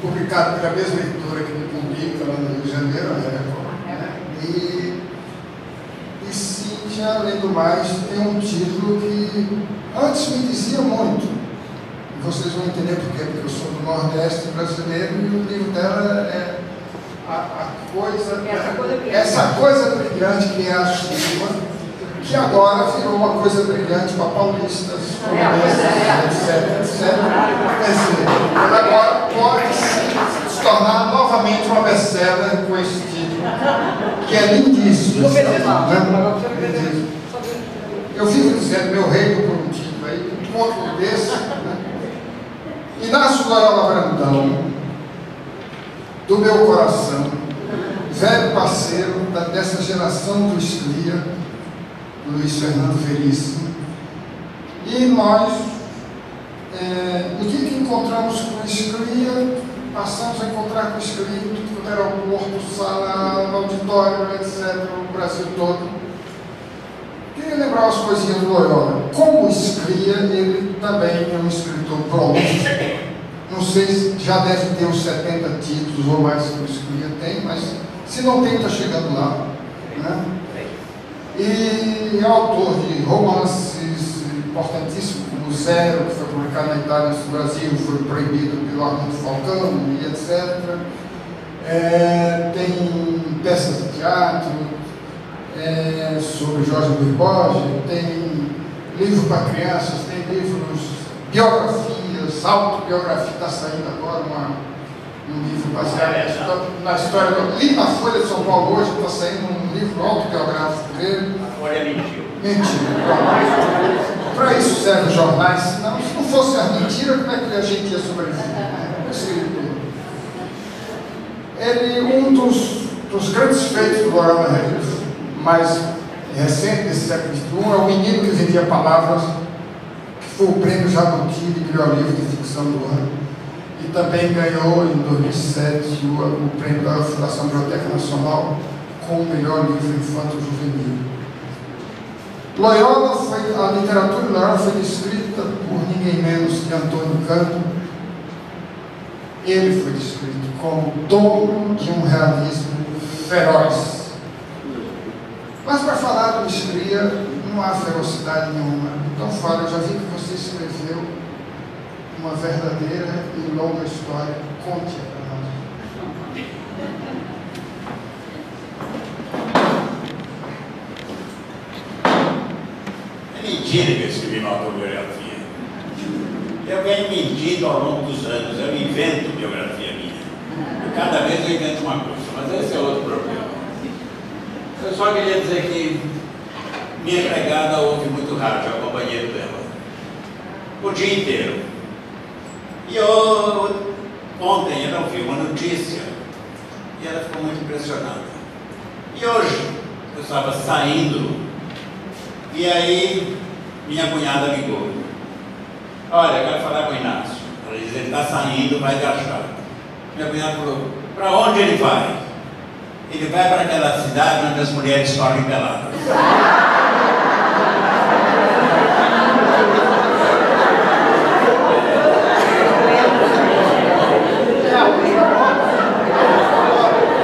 Publicado pela mesma editora que me publica lá no Rio de Janeiro, né? E Cintia gente, além do mais, tem um título que antes me dizia muito. E vocês vão entender por quê, porque eu sou do Nordeste brasileiro e o livro dela é essa coisa brilhante que é a chuva, que agora virou uma coisa brilhante para paulistas, etc. Quer dizer, ela agora pode se tornar novamente uma best-seller com esse título, que é lindíssimo. Eu vivo dizendo meu reino por um título aí, um ponto desse, né? Inácio Loyola Brandão, do meu coração, velho parceiro dessa geração do Esclia, Luiz Fernando Veríssimo, e nós, no dia que encontramos com o Esclia, passamos a encontrar com o Esclia em tudo quanto era aeroporto, sala, auditório, etc., o Brasil todo. Queria lembrar umas coisinhas do Loyola. Como o Esclia, ele também é um escritor prolífico. Não sei se já deve ter uns 70 títulos ou mais que o Esclia tem, mas se não tem, está chegando lá, né? E é autor de romances importantíssimos, como Zero, que foi publicado na Itália e no Brasil, foi proibido pelo Armando Falcão, e etc. Tem peças de teatro sobre Jorge Luiz Borges, tem livro para crianças, tem livros, biografias, autobiografia, está saindo agora um livro baseado na história li na Folha de São Paulo hoje, está saindo um livro autobiográfico dele. A Folha mentiu. Mentira. Para isso servem os jornais, senão, se não fosse a mentira, como é que a gente ia sobreviver? Um dos grandes feitos do Loyola mais recente desse século XXI é O Menino que Vendia Palavras, que foi o prêmio Jabuti de melhor livro de ficção do ano. E também ganhou em 2007 o prêmio da Fundação Biblioteca Nacional com o melhor livro infanto-juvenil. A literatura de Loyola foi descrita por ninguém menos que Antônio Canto. Ele foi descrito como dono de um realismo feroz. Mas para falar do Esclia, não há ferocidade nenhuma. Então fala, eu já vi que você escreveu uma verdadeira e longa história. Conte-a para nós.
É mentira que eu escrevi uma autobiografia. Eu venho mentindo ao longo dos anos, eu invento biografia minha. E cada vez eu invento uma coisa, mas esse é outro problema. Eu só queria dizer que minha empregada ouve muito rádio, é o companheiro dela, o dia inteiro. E ontem ela ouviu uma notícia e ela ficou muito impressionada. E hoje eu estava saindo e aí minha cunhada ligou. Olha, eu quero falar com o Inácio. Ela disse, ele está saindo, vai viajar. Minha cunhada falou, para onde ele vai? Ele vai para aquela cidade onde as mulheres correm peladas.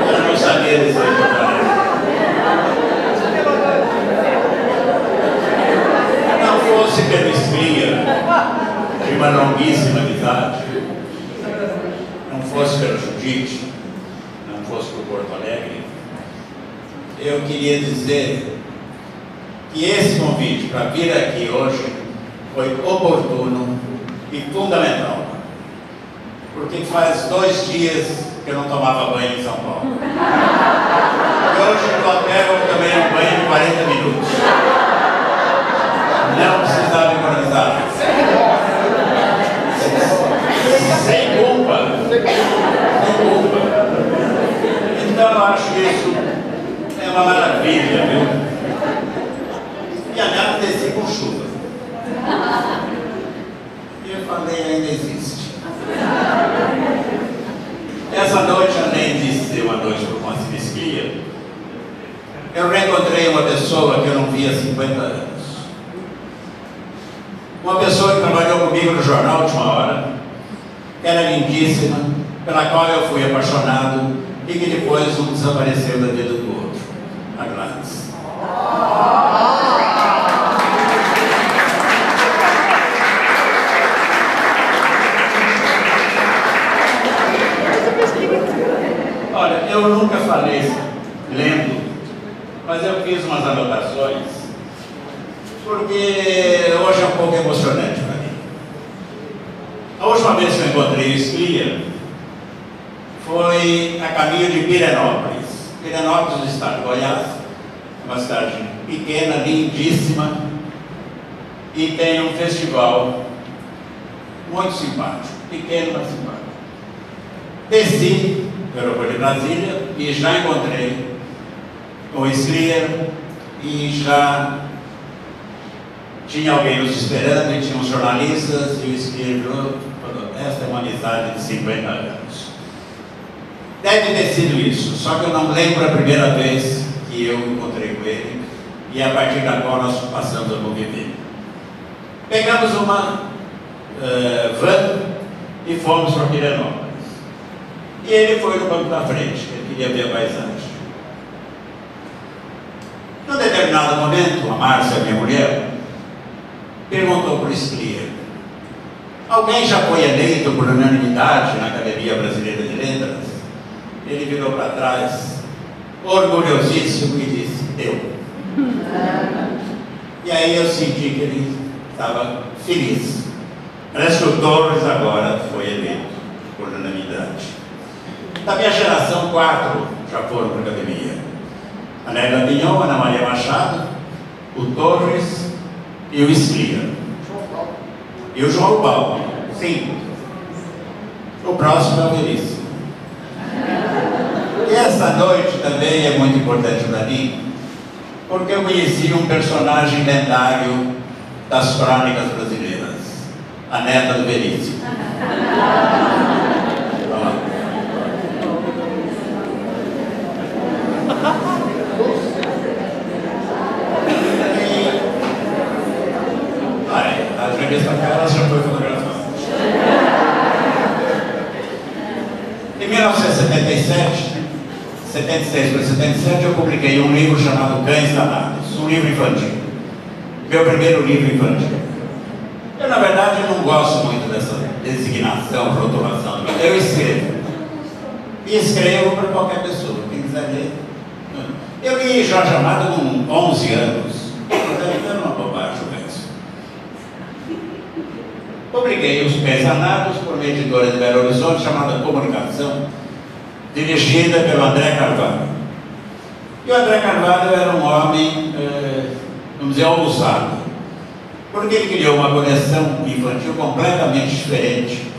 Eu não sabia dizer para ela. Não fosse pelo Esclia, de uma longuíssima amizade, não fosse pelo Judite, não fosse por Porto Alegre, eu queria dizer que esse convite para vir aqui hoje foi oportuno e fundamental, porque faz 2 dias que eu não tomava banho em São Paulo. E hoje no hotel eu tomei um banho de 40 minutos. Não precisava economizar. Sem culpa. Sem culpa. Então eu acho que isso é uma maravilha, viu? E a nada desci com chuva. E eu falei, ainda existe. Essa noite, além de ser uma noite para o Conselho Esclia, eu reencontrei uma pessoa que eu não via há 50 anos. Uma pessoa que trabalhou comigo no jornal Última Hora, que era lindíssima, pela qual eu fui apaixonado e que depois um desapareceu da vida do outro, a Gladys. falei lendo, mas eu fiz umas anotações, porque hoje é um pouco emocionante para mim. A última vez que eu encontrei o Scliar foi a caminho de Pirenópolis. Pirenópolis, no estado de Goiás, uma cidade pequena, lindíssima, e tem um festival muito simpático, pequeno, mas simpático. Desci no aeroporto de Brasília e já encontrei o Scliar e já tinha alguém nos esperando e tinha uns jornalistas e o Scliar falou: esta é uma amizade de 50 anos. Deve ter sido isso, só que eu não lembro a primeira vez que eu encontrei com ele e a partir da qual nós passamos a conviver. Pegamos uma van e fomos para Pirenópolis. E ele foi no banco da frente, ele queria ver a paisagem. Num determinado momento, a Márcia, minha mulher, perguntou para o Scliar: alguém já foi eleito por unanimidade na Academia Brasileira de Letras? Ele virou para trás, orgulhosíssimo, e disse: eu. E aí eu senti que ele estava feliz. Parece que o Torres agora foi eleito por unanimidade. Da minha geração, 4 já foram para a academia: a Nélia Pinhon, Ana Maria Machado, o Torres e o Scliar. E o João Paulo. Sim. O próximo é o Veríssimo. E essa noite também é muito importante para mim, porque eu conheci um personagem lendário das crônicas brasileiras, a neta do Veríssimo. A entrevista com ela já foi fotografada. Em 1977, 76 para 77, eu publiquei um livro chamado Cães Danados, um livro infantil. Meu primeiro livro infantil. Eu, na verdade, não gosto muito dessa designação, rotulação. Eu escrevo. E escrevo para qualquer pessoa, quem quiser ler. Eu li Jorge Amado com 11 anos. Era uma bobagem isso. Publiquei Os Cães Danados por uma editora de Belo Horizonte chamada Comunicação, dirigida pelo André Carvalho. E o André Carvalho era um homem, vamos dizer, ousado, porque ele criou uma coleção infantil completamente diferente,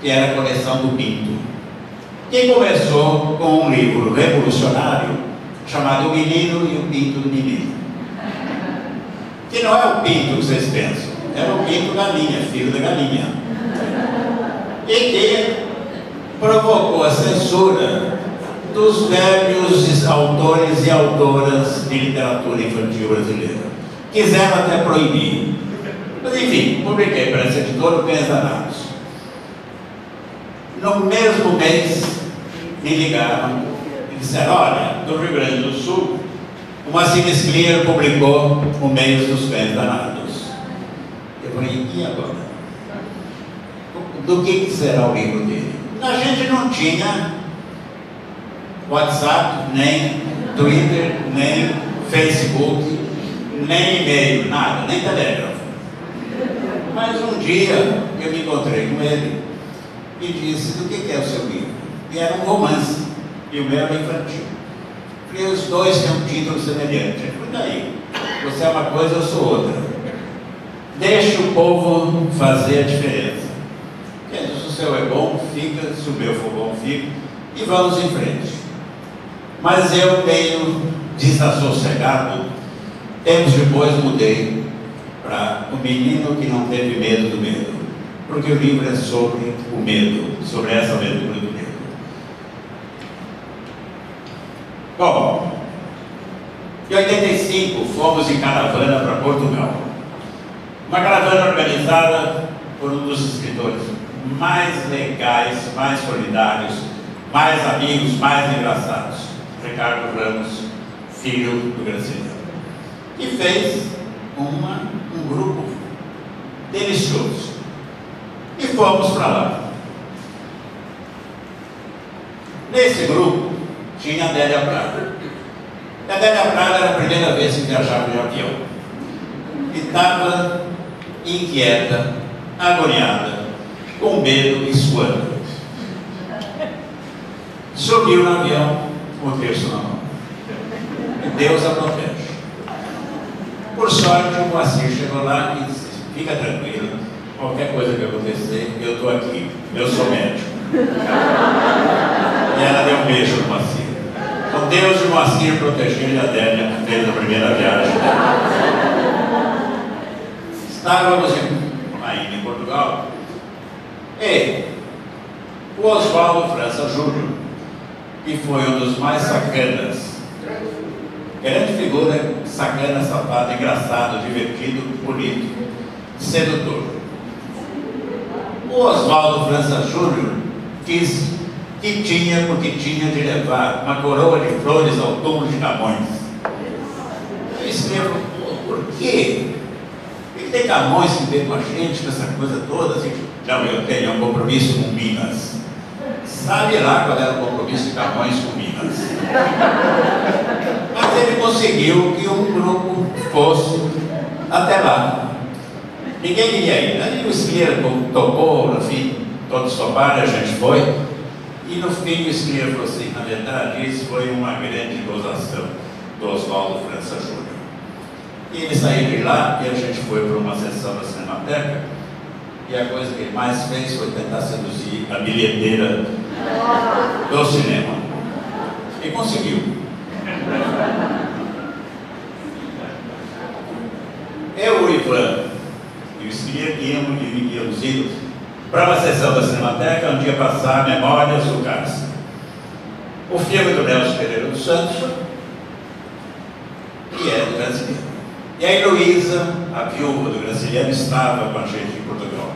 que era a coleção do Pinto. Que começou com um livro revolucionário chamado O Menino e o Pinto do Menino. Que não é o Pinto que vocês pensam, era o Pinto Galinha, filho da galinha. E que provocou a censura dos velhos autores e autoras de literatura infantil brasileira. Quiseram até proibir. Mas enfim, publiquei para essa editora o Cães Danados. No mesmo mês, me ligaram e disseram: olha, no Rio Grande do Sul, o Moacir Scliar publicou O Mês dos Cães Danados. Eu falei: e agora? Do que será o livro dele? A gente não tinha WhatsApp, nem Twitter, nem Facebook, nem e-mail, nada, nem telégrafo. Mas um dia eu me encontrei com ele e disse: do que é o seu livro? E era um romance, e o meu era infantil. Falei: os dois têm um título semelhante. Ele falou: daí, você é uma coisa, eu sou outra. Deixe o povo fazer a diferença. Se o seu é bom, fica; se o meu for bom, fica, e vamos em frente. Mas eu, meio desassossegado, tempos depois mudei para O Menino que Não Teve Medo do Medo, porque o livro é sobre o medo, sobre essa aventura do medo. Bom, em 85 fomos em caravana para Portugal. Uma caravana organizada por um dos escritores mais legais, mais solidários, mais amigos, mais engraçados, Ricardo Ramos, filho do Graciliano, que fez um grupo delicioso. E fomos para lá. Nesse grupo, tinha a Adélia Prada. A Adélia Prada era a primeira vez que viajava de avião. E estava inquieta, agoniada, com medo e suando. Subiu no avião com o terço na mão. E Deus a protege. Por sorte, o Moacir chegou lá e disse: fica tranquilo, qualquer coisa que acontecer, eu estou aqui, eu sou médico. E ela deu um beijo no Moacir. Então Deus e o Moacir protegeram a Adélia desde a primeira viagem. Estávamos ainda em Portugal e o Oswaldo França Júnior, que foi um dos mais sacanas, grande figura, sacana, safado, engraçado, divertido, bonito, sedutor. O Oswaldo França Júnior quis que tinha, porque tinha de levar uma coroa de flores ao túmulo de Camões. Eu escrevo: por quê? Ele tem Camões que veio com a gente, com essa coisa toda, assim. Não, eu tenho um compromisso com Minas. Sabe lá qual era o compromisso de Camões com Minas. Mas ele conseguiu que um grupo fosse até lá. Ninguém queria ir. Aí o Esquerda topou, no fim, todos toparam, a gente foi. E no fim o Esquerda falou assim: na verdade, isso foi uma grande gozação do Oswaldo França Júnior. E ele saiu de lá e a gente foi para uma sessão da Cinemateca. E a coisa que ele mais fez foi tentar seduzir a bilheteira do cinema. E conseguiu. Eu, o Ivan e o Esquerda íamos indo para uma sessão da Cinemateca, onde ia passar Memórias do Cárcere. O filme do Nelson Pereira dos Santos, que é do Graciliano. E a Heloísa, a viúva do Graciliano, estava com a gente em Portugal.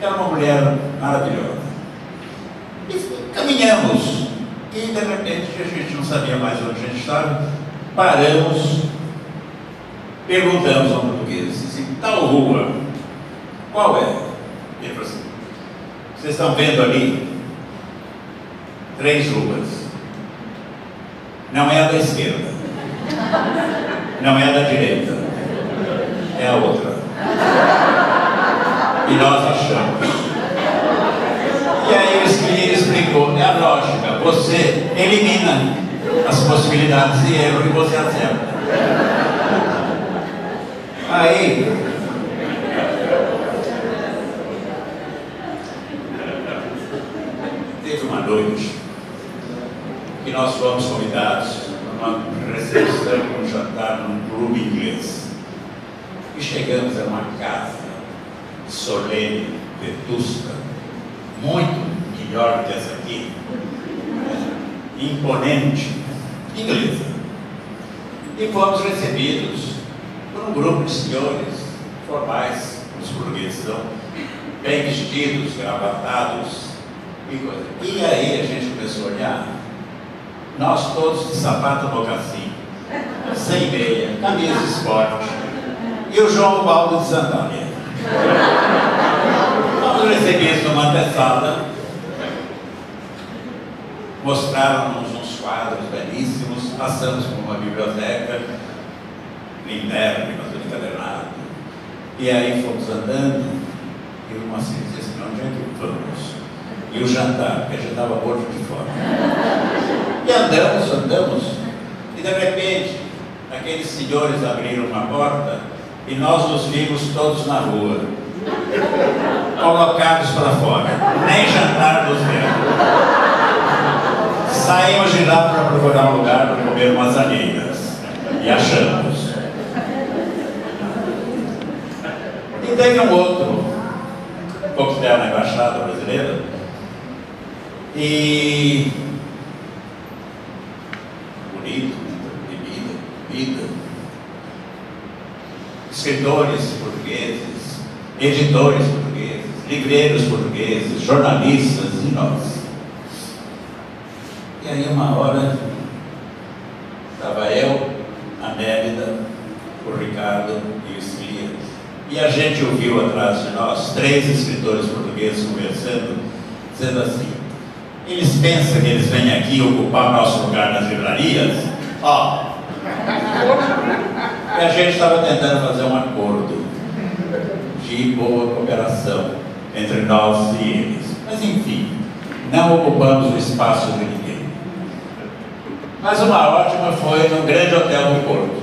Era uma mulher maravilhosa. E caminhamos. E de repente a gente não sabia mais onde a gente estava. Paramos, perguntamos ao português assim: tal rua, qual é? Ele falou assim: vocês estão vendo ali 3 ruas. Não é a da esquerda, não é a da direita, é a outra. E nós achamos. E aí o Esquerda explicou: é a lógica, você elimina as possibilidades de erro e você acerta. Aí teve uma noite que nós fomos convidados para uma recepção, um jantar num clube inglês. E chegamos a uma casa solene, vetusta, muito melhor que essa aqui, imponente, inglesa. E fomos recebidos por um grupo de senhores formais, os portugueses são, bem vestidos, gravatados e coisa. E aí a gente começou a olhar, nós todos de sapato mocassim, sem meia, camisa de esporte, e o João Baldo de sandália. Fomos recebidos numa antessala, mostraram-nos uns quadros belíssimos, passamos por uma biblioteca, lindérrima, tudo encadernado, e aí fomos andando, e o Moacir disse assim: onde é que vamos? E o jantar, porque a gente estava morto de fome. E andamos, e de repente, aqueles senhores abriram uma porta, e nós nos vimos todos na rua, colocados para fora, nem jantar nos deu. Saímos de lá para procurar um lugar para comer umas alheiras, e achamos. E teve um outro coquetel na Embaixada Brasileira, e bonito, bebida, escritores portugueses, editores portugueses, livreiros portugueses, jornalistas e nós. E aí uma hora estava eu, a Mérida, o Ricardo e o Esquerda, e a gente ouviu atrás de nós 3 escritores portugueses conversando, dizendo assim: eles pensam que eles vêm aqui ocupar nosso lugar nas livrarias, ó. E a gente estava tentando fazer um acordo de boa cooperação entre nós e eles. Mas enfim, não ocupamos o espaço de ninguém. Mas uma ótima foi no Grande Hotel do Porto.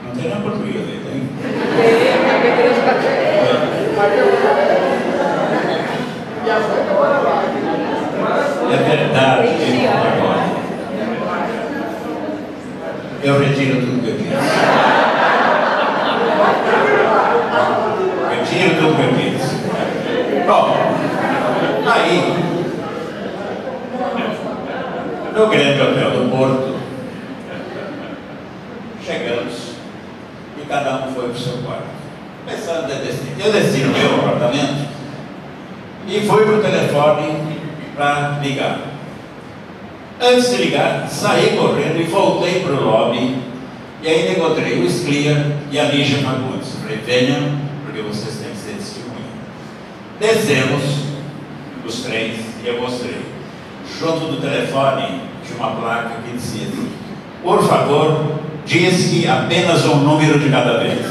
Não tem nem português aí, tem? É verdade, agora. Eu retiro tudo que eu disse. Retiro tudo que eu disse. Bom, aí, no Grande Hotel do Porto, chegamos e cada um foi para o seu quarto. Pensando em destino. Eu desci no meu apartamento e fui para o telefone para ligar. Antes de ligar, saí correndo e voltei para o lobby e ainda encontrei o Sclia e a Lígia Fagundes. Falei, venham, porque vocês têm que ser testemunha. Descemos os três e eu mostrei. Junto do telefone tinha uma placa que dizia: por favor, diz que apenas um número de cada vez.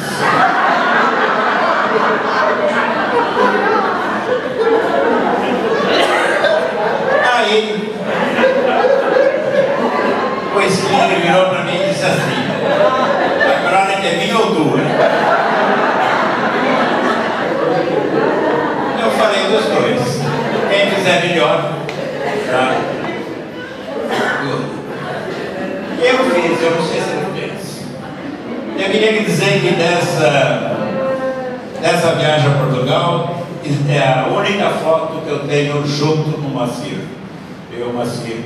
Aí o Sclia virou para mim e disse assim: a crônica é minha ou tua? Eu falei dos dois. Quem fizer melhor, tá? Eu fiz, eu não sei se ele fez. Eu queria dizer que dessa viagem a Portugal é a única foto que eu tenho junto com o Moacir. Eu, Moacir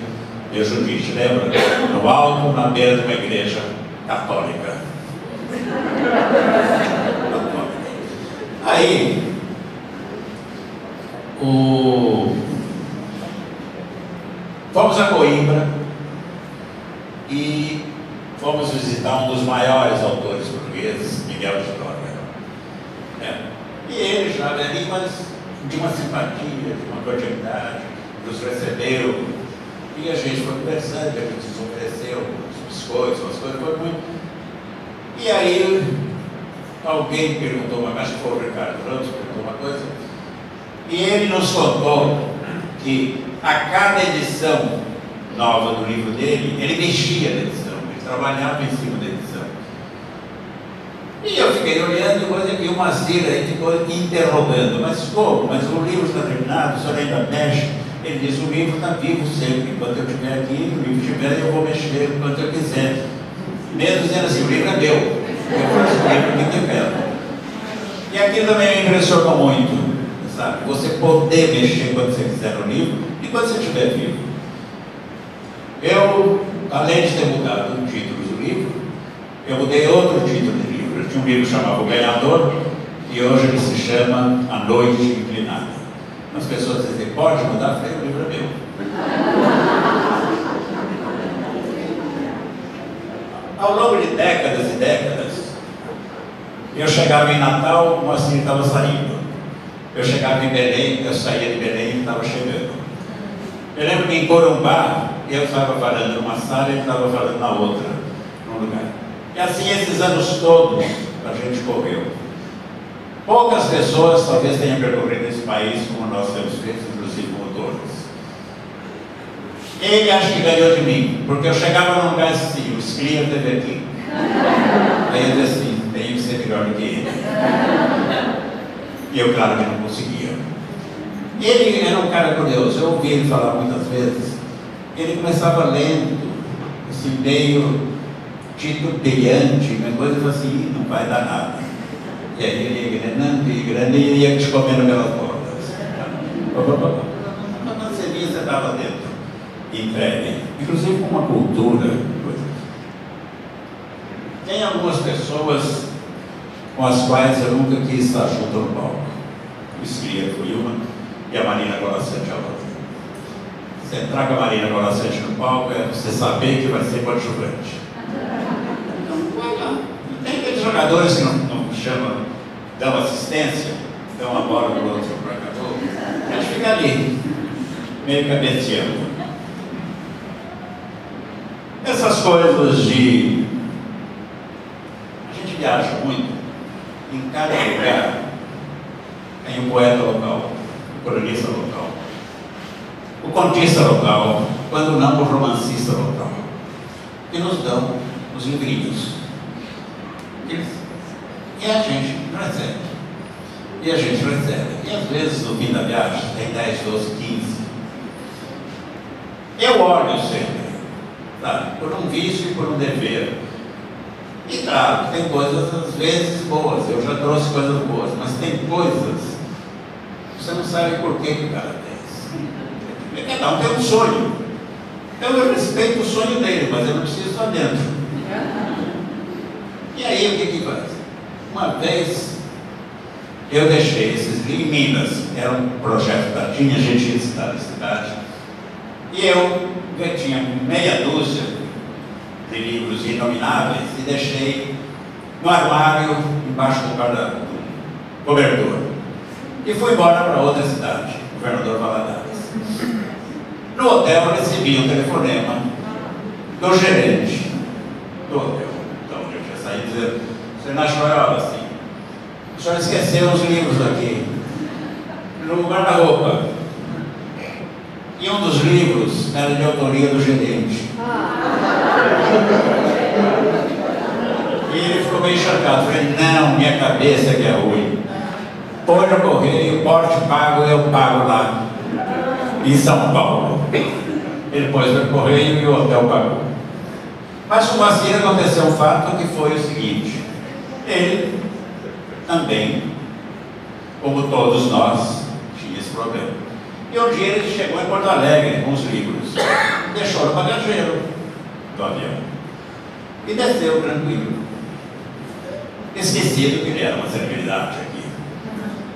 e o Judite, lembra? No alto, na beira de uma igreja católica. Aí, fomos a Coimbra e fomos visitar um dos maiores autores portugueses, Miguel de Torga. E ele já ali, mas de uma simpatia, de uma cordialidade, nos recebeu. E a gente foi conversando, a gente nos ofereceu uns biscoitos, umas coisas, foi muito. E aí, alguém perguntou, acho que foi o Ricardo Ramos, perguntou uma coisa, e ele nos contou que a cada edição nova do livro dele, ele mexia na edição, ele trabalhava em cima da edição. E eu fiquei olhando e o Moacir aí ficou interrogando, mas como? Mas o livro está terminado, o senhor ainda mexe? Ele diz, o livro está vivo sempre, enquanto eu estiver aqui, o livro estiver, eu vou mexer enquanto eu quiser. Mesmo dizendo assim, o livro é meu, eu faço o livro que eu quero. E aquilo também me impressionou muito, sabe? Você poder mexer quando você quiser no livro e quando você estiver vivo. Eu, além de ter mudado o título do livro, eu mudei outro título de livro. Eu tinha um livro chamado O Ganhador e hoje ele se chama A Noite Inclinada. As pessoas dizem, pode mudar? Eu falei, o livro é meu. Ao longo de décadas e décadas, eu chegava em Natal, o Moacir estava saindo. Eu chegava em Belém, eu saía de Belém e ele estava chegando. Eu lembro que em Corumbá, eu estava falando numa sala e ele estava falando na outra, num lugar. E assim esses anos todos a gente correu. Poucas pessoas talvez tenham percorrido esse país como nós temos feito, inclusive motores. Ele acho que ganhou de mim, porque eu chegava num lugar assim, o Sclia teve aqui. Aí eu disse assim, tenho que ser melhor do que ele. E eu, claro, que não conseguia. Ele era um cara curioso, eu ouvi ele falar muitas vezes. Ele começava lendo, assim, meio titubeante, uma coisa assim, não vai dar nada. E aí ele ia engrenando e ele ia comendo pelas bordas. Quando você via, você estava dentro, entregue, inclusive com uma cultura. Tem algumas pessoas com as quais eu nunca quis estar junto no palco. O Sclia foi uma e a Marina Golacete a outra. Você entrar com a Marina Golacete no palco é você saber que vai ser coadjuvante. Tem aqueles jogadores que não chamam, dão assistência, dão a bola para o outro para cá. A gente fica ali. meio cabeceando. Essas coisas de... A gente viaja muito, em cada lugar tem um poeta local, o cronista local, o contista local, quando não o romancista local, que nos dão os livrinhos. E a gente recebe. E a gente recebe. E às vezes no fim da viagem tem 10, 12, 15. Eu olho sempre, sabe? Por um vício e por um dever. E claro, tem coisas às vezes boas. Eu já trouxe coisas boas, mas tem coisas que você não sabe por que o cara tem. Cada um tem um sonho. Então eu respeito o sonho dele, mas eu não preciso estar dentro. E aí o que faz? Uma vez eu deixei esses livros em Minas, era um projeto da tinha gente de cidade, e eu tinha meia dúzia de livros inomináveis e deixei no armário embaixo do cobertor. E fui embora para outra cidade, Governador Valadares. No hotel eu recebi um telefonema do gerente do hotel. Então eu já saí dizendo, você não achou assim? O senhor esqueceu os livros aqui, no guarda-roupa. E um dos livros era de autoria do gerente. E ele ficou meio chateado. Falei, não, minha cabeça que é ruim. Põe no correio, porte pago, eu pago lá em São Paulo. Ele pôs no correio e o hotel pagou. Mas com o Moacir aconteceu um fato que foi o seguinte: ele também, como todos nós, tinha esse problema. E um dia ele chegou em Porto Alegre com os livros, deixou no bagageiro do avião e desceu tranquilo, esquecido que ele era uma celebridade aqui.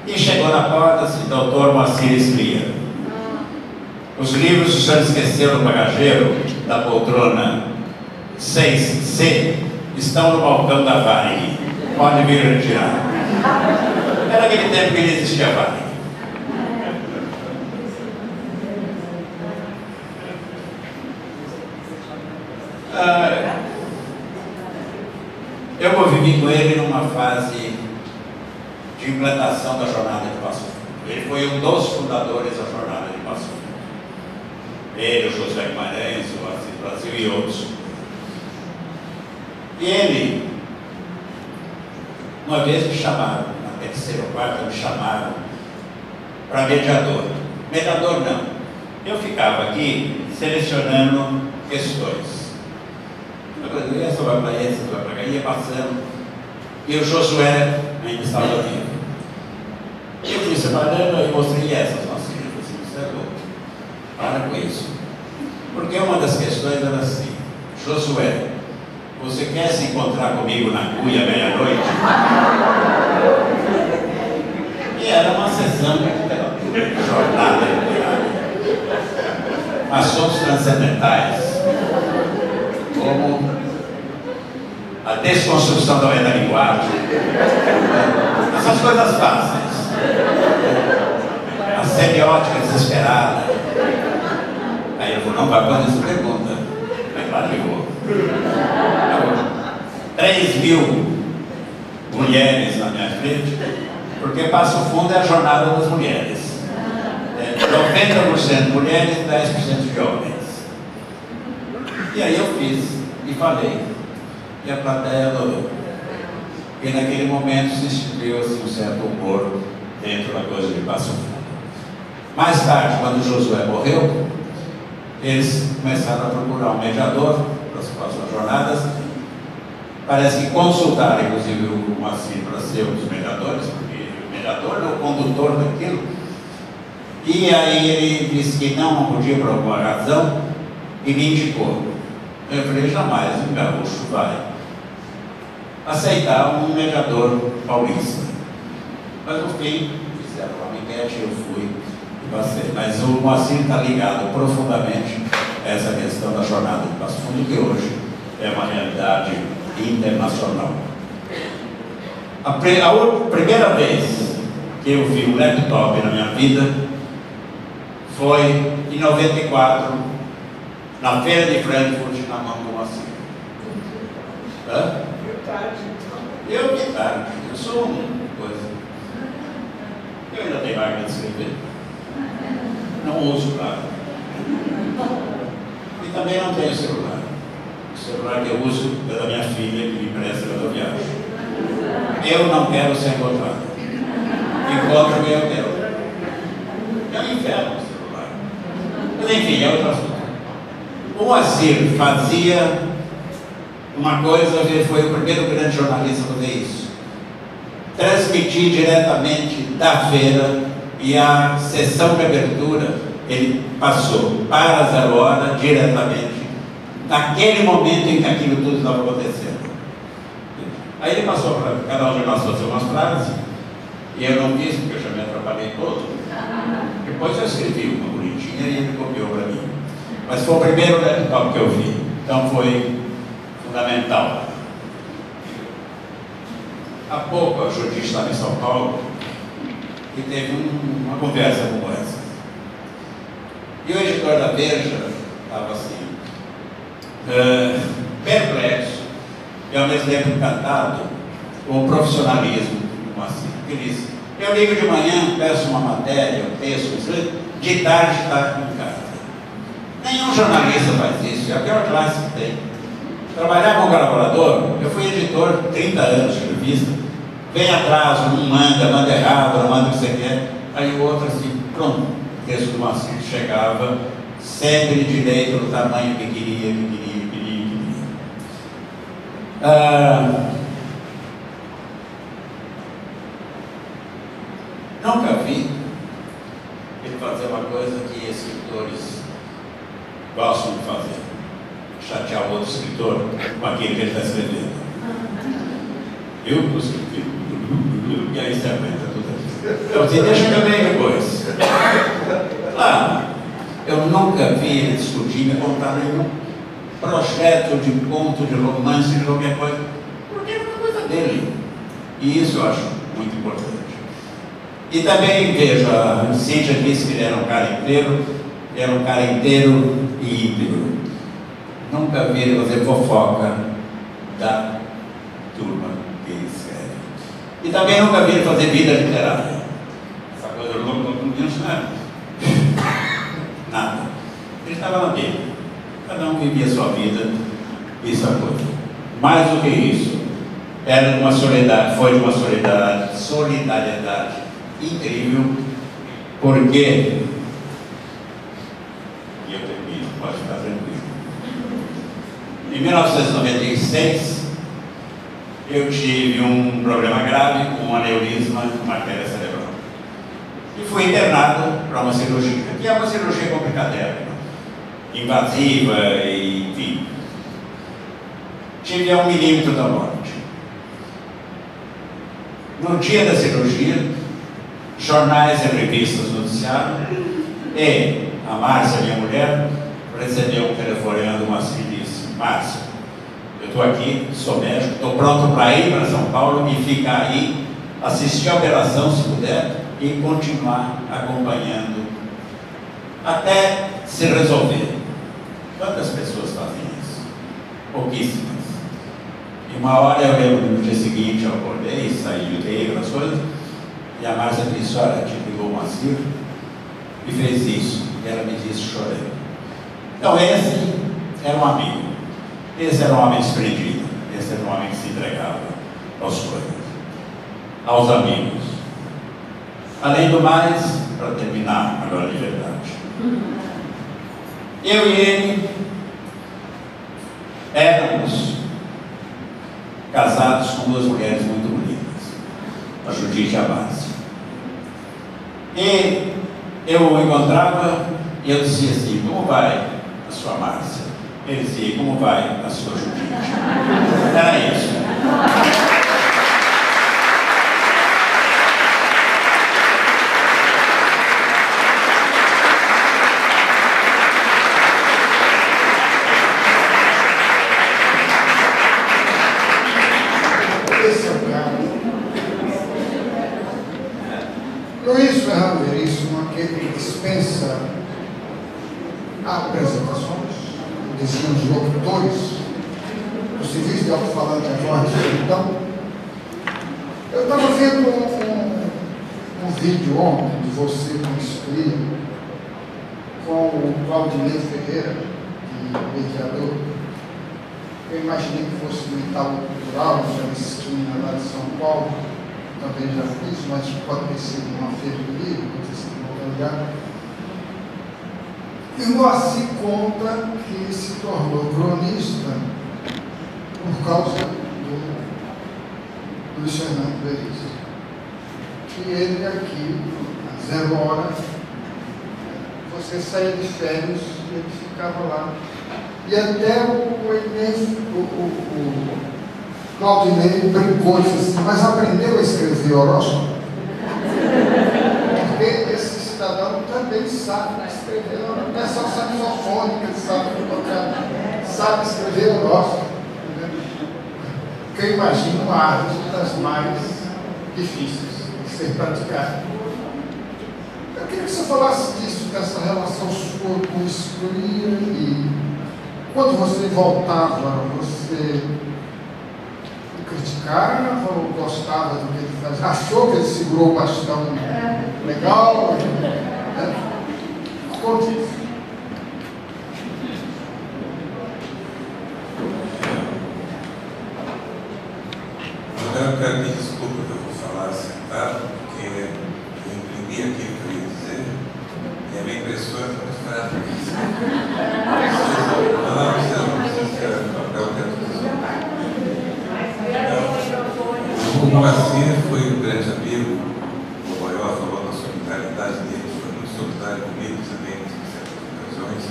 E chegou na porta, assim, doutor Moacir Escria, os livros o senhor esqueceu no bagageiro da poltrona 6C estão no balcão da Varig, pode vir retirar. Era aquele tempo que não existia Varig. Eu convivi com ele numa fase de implantação da Jornada de Passo Fundo. Ele foi um dos fundadores da Jornada de Passo Fundo. Ele, o José Guimarães, o Assis Brasil e outros. E ele, uma vez me chamaram, na terceira ou quarta, me chamaram para mediador. Mediador não. Eu ficava aqui selecionando questões. Essa vai para essa, vai para cá, ia passando. E o Josué ainda estava vivo. E eu fui separando e mostrei essas nossas filhas. Assim, você é louco. Para com isso. Porque uma das questões era assim: Josué, você quer se encontrar comigo na cuia meia-noite? E era uma sessão de jornada literária. Assuntos transcendentais, como a desconstrução da metalinguagem, essas coisas fáceis, a semiótica desesperada. Aí eu vou, não vai fazer essa pergunta. É claro que vou. 3.000 mulheres na minha frente, porque Passo Fundo é a jornada das mulheres. 90% mulheres e 10% de homens. E aí eu fiz e falei. E a plateia adorou. E naquele momento se instituiu assim, um certo humor dentro da coisa de Passo Fundo. Mais tarde, quando Josué morreu, eles começaram a procurar um mediador para as próximas jornadas. Parece que consultaram, inclusive, o Moacir para ser um dos mediadores, porque o mediador é o condutor daquilo. E aí ele disse que não podia por alguma razão e me indicou. Eu falei, jamais um gaúcho vai aceitar um mediador paulista. Mas no fim, fizeram uma enquete, eu fui e passei. Mas o Moacir está ligado profundamente a essa questão da jornada de Passo Fundo, que hoje é uma realidade internacional. A primeira vez que eu vi um laptop na minha vida foi em 94, na Feira de Frankfurt, na mão do Moacir. Eu que tarde, eu sou uma coisa. Eu ainda tenho máquina de escrever. Não uso, claro. E também não tenho celular. O celular que eu uso é da minha filha, que me empresta quando eu viajo. Eu não quero ser encontrado. Encontro quem eu quero. É um inferno o celular. Mas enfim, é outro assunto. O Moacir fazia uma coisa, ele foi o primeiro grande jornalista a fazer isso. Transmitir diretamente da feira, e a sessão de abertura ele passou para a 0 hora diretamente, naquele momento em que aquilo tudo estava acontecendo. Aí ele passou para cada um de nós fazer umas frases, e eu não fiz porque eu já me atrapalhei todo. Depois eu escrevi uma bonitinha e ele copiou para mim. Mas foi o primeiro laptop que eu vi, então foi fundamental. Há pouco a Judite estava em São Paulo e teve uma conversa como essa. E o editor da Veja estava assim, perplexo e ao mesmo tempo encantado com o profissionalismo do Moacir. Ele disse: eu ligo de manhã, peço uma matéria, um texto, de tarde está em casa. Nenhum jornalista faz isso, é a pior classe que tem. Trabalhar com colaborador, eu fui editor 30 anos de revista, vem atrás, um manda errado, não manda o que você quer, aí o outro assim, pronto, o texto do Moacir chegava sempre direito no tamanho que queria. Nunca vi ele fazer uma coisa que escritores gostam de fazer: chatear o outro escritor com aquilo que ele está escrevendo. Eu escrevi, e aí você aguenta tudo aqui. Eu disse: deixa eu ver depois. Claro, eu nunca vi ele discutir, me contar nenhum projeto de conto, de romance, de qualquer coisa, porque é uma coisa dele. E isso eu acho muito importante. E também, veja, a Cíntia disse que ele era um cara inteiro e íntegro. Nunca vi ele fazer fofoca da turma que ele escreve. E também nunca vi ele fazer vida literária. Essa coisa louca, não tinha nada. Nada. Ele estava na dele. Cada um vivia a sua vida e sua coisa. Mais do que isso, era de uma solidariedade, foi de uma solidariedade incrível, porque, e eu termino, pode ficar tranquilo. Em 1996, eu tive um problema grave com um aneurisma de artéria cerebral. E fui internado para uma cirurgia, que é uma cirurgia complicada, invasiva, e enfim. Tive a 1 milímetro da morte. No dia da cirurgia, jornais e revistas noticiaram, e a Márcia, minha mulher, recebeu um telefonema do Moacir e disse: Márcia, eu estou aqui, sou médico, estou pronto para ir para São Paulo e ficar aí, assistir a operação se puder e continuar acompanhando até se resolver. Quantas pessoas fazem isso? Pouquíssimas. E uma hora eu lembro, no dia seguinte eu acordei, saí de UTI, aquelas coisas, e a Márcia disse: olha, te ligou o Moacir e fez isso. E ela me disse chorando. Então esse era um amigo. Esse era um homem desprendido. Esse era um homem que se entregava aos coisas, aos amigos. Além do mais, para terminar agora de verdade, eu e ele éramos casados com 2 mulheres muito bonitas, a Judite e a Márcia. E eu o encontrava e eu dizia assim: como vai a sua Márcia? Ele dizia: como vai a sua Judite? Era isso.
Esse é o cara. Luiz Ferraro Veríssimo, aquele que dispensa apresentações, diziam os locutores do serviço de alto-falante à voz. Então, eu estava vendo um vídeo ontem de você com Escria, com o Claudinei Ferreira, de mediador. Eu imaginei que fosse um Italo Cultural, já existia na de São Paulo, também já fiz, mas pode ter sido uma feira do livro, pode ter sido em outro lugar. E o Moacir conta que se tornou cronista por causa do Luiz Fernando Veríssimo. E ele aqui, às 0 horas, você saía de férias e ele ficava lá. E até o Claudinei brincou e disse assim, mas aprendeu a escrever horóscopo? Porque esse cidadão também sabe escrever horóscopo. Não é só saxofônica, sabe escrever horóscopo. Porque eu imagino uma arte das mais difíceis de ser praticada. Eu queria que você falasse disso, dessa relação sua com o Escria, e quando você voltava, você criticava ou gostava do que ele fazia? Achou que ele segurou o bastão legal? Né? Conte isso.
Eu quero pedir desculpa que eu vou falar sentado, porque eu imprimi aquilo que eu ia dizer e a minha impressora é muito fraca. O Moacir foi um grande amigo, o Maior falou da solidariedade dele, foi muito solidário comigo também em certas ocasiões,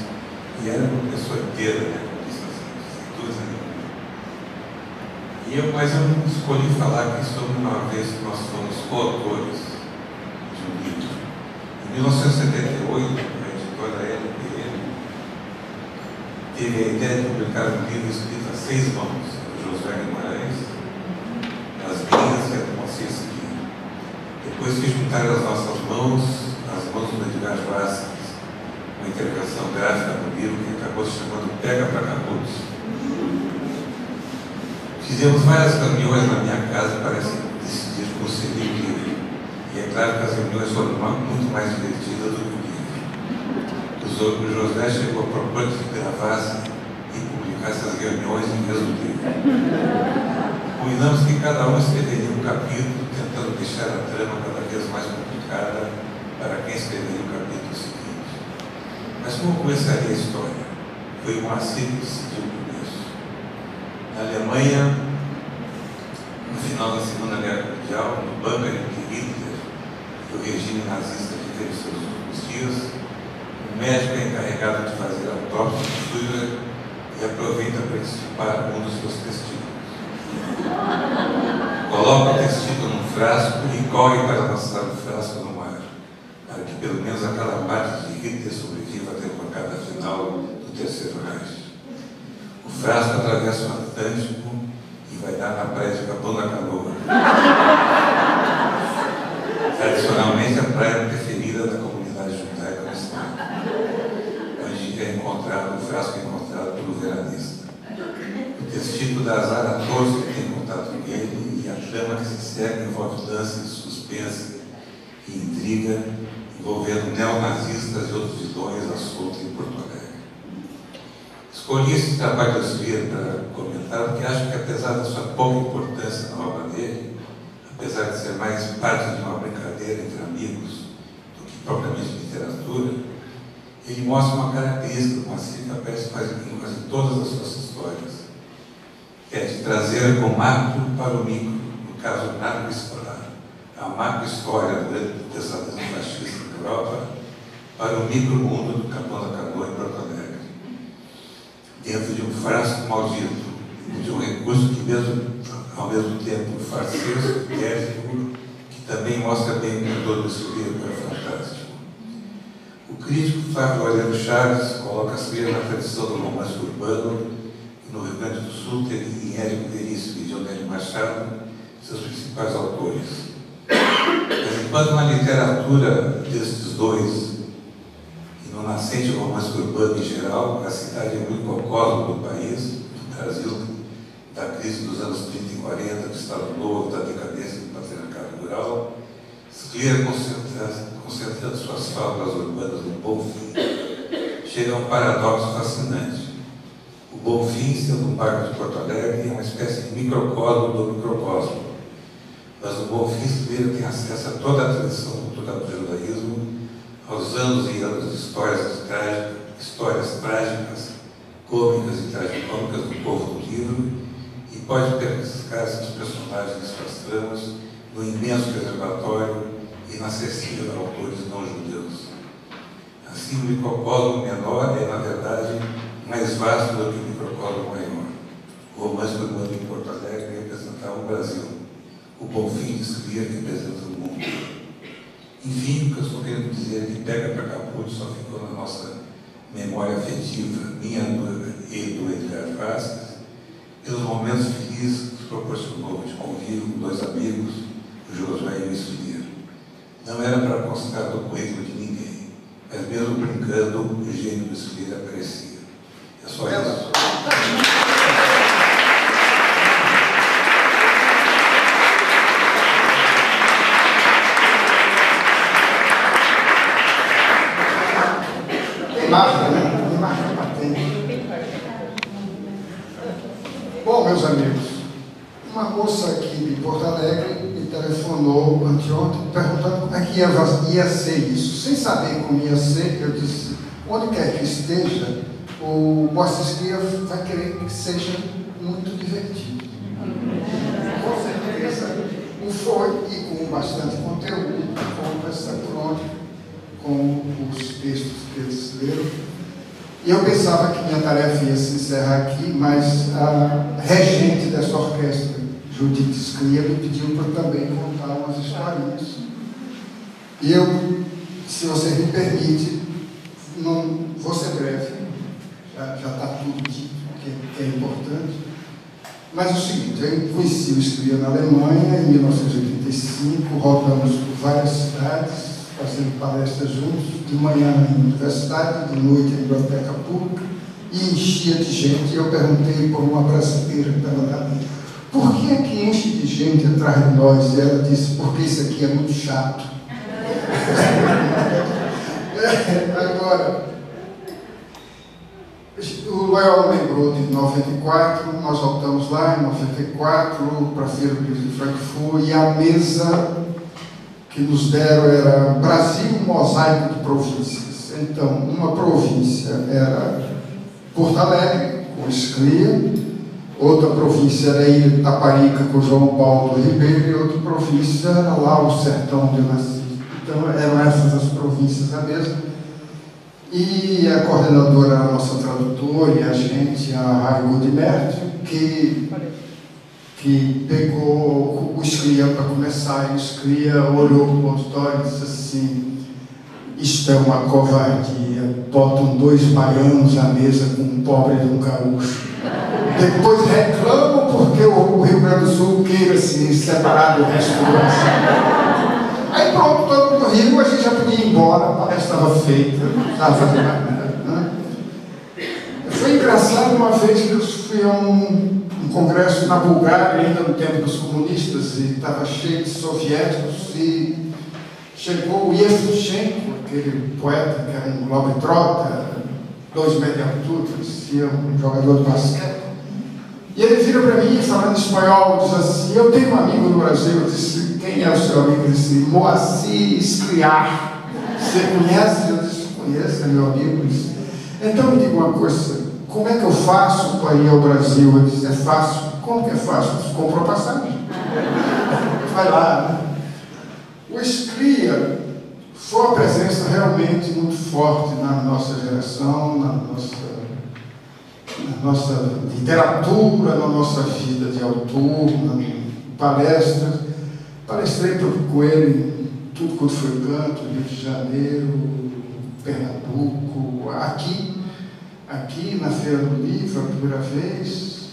e era uma pessoa inteira, né, sem dúvida nenhuma. Mas eu escolhi falar aqui sobre uma vez que nós fomos coautores de um livro. Em 1978, a editora LPM teve a ideia de publicar um livro escrito a 6 mãos, do Josué Guimarães, as minhas e a do Moacir Esquia. Depois que juntaram as nossas mãos, as mãos do Edgar Vasquez, uma intervenção gráfica do livro que acabou se chamando Pega pra Canudos. Fizemos várias reuniões na minha casa para decidir como seria o livro. E é claro que as reuniões foram muito mais divertidas do que o livro. O José chegou a propor que gravasse e publicasse as reuniões no mesmo livro. Combinamos que cada um escreveria um capítulo, tentando deixar a trama cada vez mais complicada para quem escreveria o capítulo seguinte. Mas como começaria a história? Foi o Moacir que decidiu o começo. Na Alemanha, no final da Segunda Guerra Mundial, no bunker de Hitler, que o regime nazista viveu em seus últimos dias, o médico é encarregado de fazer a autópsia do Führer e aproveita para extirpar um dos seus testículos. Coloca o testículo num frasco e corre para lançar o frasco no mar, para que pelo menos aquela parte de Hitler sobreviva até a pancada final do Terceiro Reich. O frasco atravessa o Atlântico e vai dar na praia de Capão da Canoa. Tradicionalmente, a praia preferida da comunidade judaica no estado, onde é encontrado o frasco encontrado pelo veranista. O testículo dá azar a todos que têm contato com ele, e a trama que se segue envolve lances, suspense e intriga, envolvendo neonazistas e outros vilões à solta em Porto Alegre. Escolhi esse trabalho do Esquia para comentar, porque acho que, apesar da sua pouca importância na obra dele, apesar de ser mais parte de uma brincadeira entre amigos do que propriamente literatura, ele mostra uma característica do Moacir que aparece em quase todas as suas histórias, que é de trazer o macro para o micro, no caso, a macro-história do pesadelo fascista na Europa, para o micro-mundo do Capão da Canoa em Porto Alegre, dentro de um frasco maldito, de um recurso que, ao mesmo tempo, farsesco, ético, que também mostra bem que todo esse livro é fantástico. O crítico Flávio Aurélio Chaves coloca a Esquia na tradição do romance urbano, e no Rio Grande do Sul teve em Érico Veríssimo e Dionélio Machado seus principais autores. Mas enquanto na literatura destes dois, e no nascente romance urbano em geral, a cidade é o microcosmo do país, do Brasil, da crise dos anos 30 e 40, do Estado Novo, da decadência do patriarcado rural. Scliar, concentrando suas fábulas urbanas no Bonfim, chega a um paradoxo fascinante. O Bonfim, sendo um bairro de Porto Alegre, é uma espécie de microcosmo do microcosmo. Mas o Bonfim Scliar tem acesso a toda a tradição cultural do judaísmo, aos anos e anos de histórias trágicas, cômicas e tragicômicas do povo do livro, e pode pescar seus personagens e suas tramas no imenso reservatório inacessível a autores não judeus. Assim, o microcosmo menor é, na verdade, mais vasto do que o microcosmo maior. O romance urbano em Porto Alegre representava o Brasil. O Bonfim de Scliar representa o mundo. Enfim, o que eu estou querendo dizer é que Pega para Caput só ficou na nossa memória afetiva, minha e do Edgar Vasquez, pelos momentos felizes que proporcionou de convívio com dois amigos, o Josué e o Scliar. Não era para constar do currículo de ninguém, mas mesmo brincando, o gênio do Scliar aparecia. É só isso.
Imagem patente. Bom, meus amigos, uma moça aqui de Porto Alegre me telefonou anteontem perguntando como é que ia ser isso. Sem saber como ia ser, eu disse, onde quer que esteja, o Moacir Scliar vai querer que seja muito divertido. Com certeza o foi, e com bastante conteúdo, com essa crônica, com os textos que eles leram. E eu pensava que minha tarefa ia se encerrar aqui, mas a regente dessa orquestra, Judith Scliar, me pediu para também contar umas historinhas. E eu, se você me permite, não vou ser breve, já está tudo dito, que é importante. Mas é o seguinte, eu conheci o Scliar na Alemanha em 1985, rodamos por várias cidades, fazendo palestras juntos, de manhã na universidade, de noite na biblioteca pública, e enchia de gente. E eu perguntei por uma brasileira que estava lá, por que é que enche de gente atrás de nós? E ela disse, porque isso aqui é muito chato. Agora, o Loyola lembrou de 94, nós voltamos lá em 94 para a Feira do Livro de Frankfurt, e a mesa que nos deram era Brasil, mosaico de províncias. Então, uma província era Porto Alegre, com Scliar, outra província era Ilha de Taparica, com João Paulo Ribeiro, e outra província era lá o sertão onde eu nasci. Então, eram essas as províncias da mesma. E a coordenadora era a nossa tradutora e a gente, a Raigo de Mert, que pegou o Scliar para começar, e o Scliar olhou para o auditório e disse assim, isto é uma covardia, botam dois baianos à mesa com um pobre de um gaúcho. Depois reclamam porque o Rio Grande do Sul queira se separar do resto do Brasil. Aí pronto, todo mundo riu, a gente já podia ir embora, a palestra estava feita, não estava fazendo mais nada, né? Foi engraçado uma vez que eu fui a um congresso na Bulgária, ainda no tempo dos comunistas, e estava cheio de soviéticos, e chegou o Yevtushenko, aquele poeta que era um globetrotter, 2 metros de altura, parecia um jogador de basquete. E ele vira para mim, falando espanhol, diz assim, eu tenho um amigo no Brasil. Eu disse, quem é o seu amigo? Ele disse, Moacir Scliar. Você conhece? Eu disse, conheço, é meu amigo. Eu disse, então me diga uma coisa, como é que eu faço para ir ao Brasil? Eu disse, é fácil. Como que é fácil? Você comprou passagem. Vai lá, né? O Scliar foi uma presença realmente muito forte na nossa geração, na nossa literatura, na nossa vida de autor, na palestras. Palestrei com ele em tudo quanto foi canto, Rio de Janeiro, Pernambuco, aqui na Feira do Livro, a primeira vez.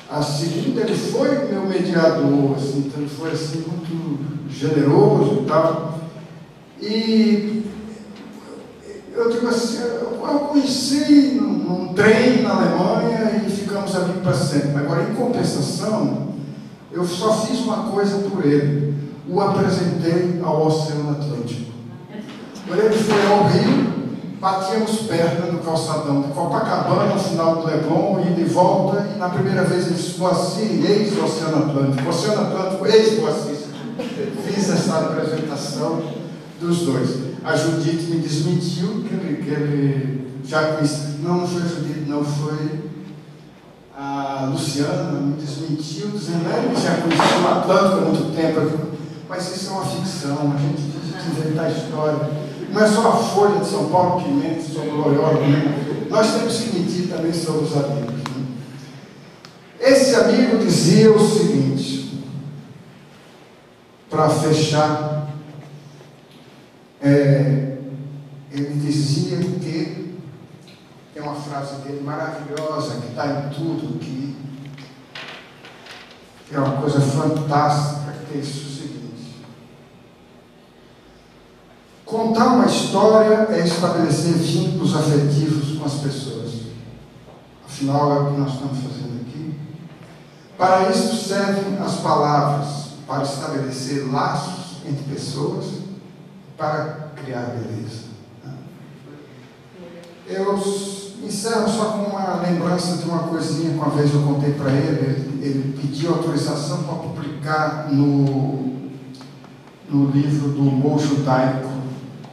A segunda, ele foi meu mediador, assim, então ele foi assim, muito generoso e tal. E eu digo assim, eu conheci num trem na Alemanha e ficamos amigos para sempre. Agora, em compensação, eu só fiz uma coisa por ele. O apresentei ao Oceano Atlântico. Quando ele foi ao Rio, batíamos perna no calçadão de Copacabana, no final do Leblon, ida e volta, e na primeira vez ele disse, Boacir, eis o Oceano Atlântico. Oceano Atlântico, eis Boacir. Fiz essa apresentação dos dois. A Judite me desmentiu que ele já conhecia. Não foi a Judite, não, foi a Luciana, me desmentiu, dizendo que já conhecia o Atlântico há muito tempo. Mas isso é uma ficção, a gente inventa a história. Não é só a Folha de São Paulo que mente sobre o Loyola, né? Nós temos que mentir também sobre os amigos. Né? Esse amigo dizia o seguinte, para fechar, ele dizia que, tem uma frase dele maravilhosa, que está em tudo, que é uma coisa fantástica, que é isso o seguinte: contar uma história é estabelecer vínculos afetivos com as pessoas. Afinal, é o que nós estamos fazendo aqui. Para isso servem as palavras, para estabelecer laços entre pessoas, para criar beleza. Eu encerro só com uma lembrança de uma coisinha que uma vez eu contei para ele. Ele pediu autorização para publicar no livro do humor judaico.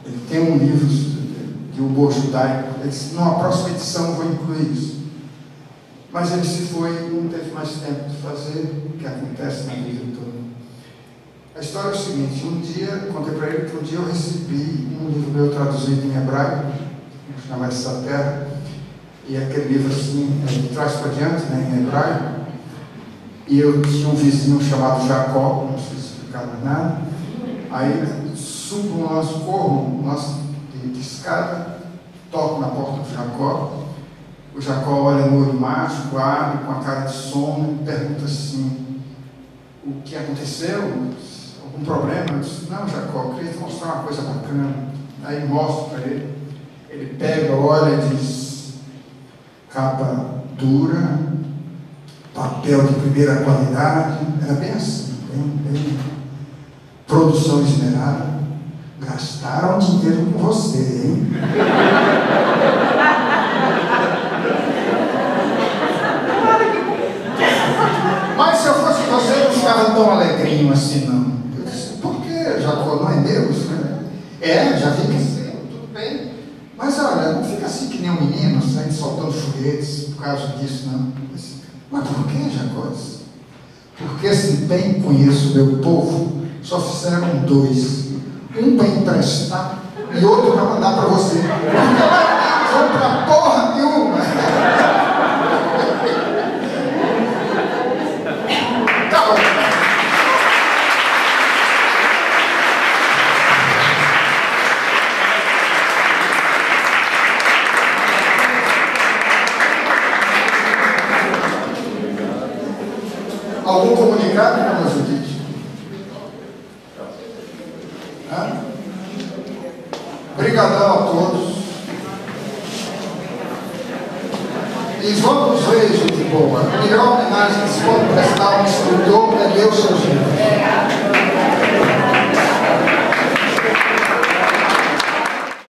Ele tem um livro de humor judaico. Ele disse, na próxima edição eu vou incluir isso. Mas ele se foi e não teve mais tempo de fazer, o que acontece na vida toda. A história é o seguinte: um dia, contei para ele que um dia eu recebi um livro meu traduzido em hebraico, chamado Essa Terra, e aquele livro assim, de trás para diante, né, em hebraico, e eu tinha um vizinho chamado Jacó, não sei explicar mais nada. Aí subo no nosso corro, de escada, toco na porta do Jacó. O Jacó olha no olho mágico, abre com a cara de sono e pergunta assim: o que aconteceu? Algum problema? Eu disse: não, Jacó, eu queria te mostrar uma coisa bacana. Aí mostro para ele. Ele pega, olha e diz: capa dura, papel de primeira qualidade. Era bem assim, bem produção esmerada. Gastaram dinheiro com você, hein? Mas se eu fosse você, eu não ficava tão alegrinho assim, não. Eu disse: por quê, Jacó? Não é Deus, né? Já vi que sim, tudo bem. Mas olha, não fica assim que nem um menino, saindo soltando foguetes por causa disso, não. Disse, mas por que, Jacó? Porque se bem conheço o meu povo, só fizeram dois. Um para emprestar e outro para mandar para você. Não vão para porra nenhuma. Tá bom. Algum comunicado, dona Judite? Obrigadão a todos. E vamos ver, gente boa. A melhor homenagem que se pode prestar a um instrutor é ler os seus livros.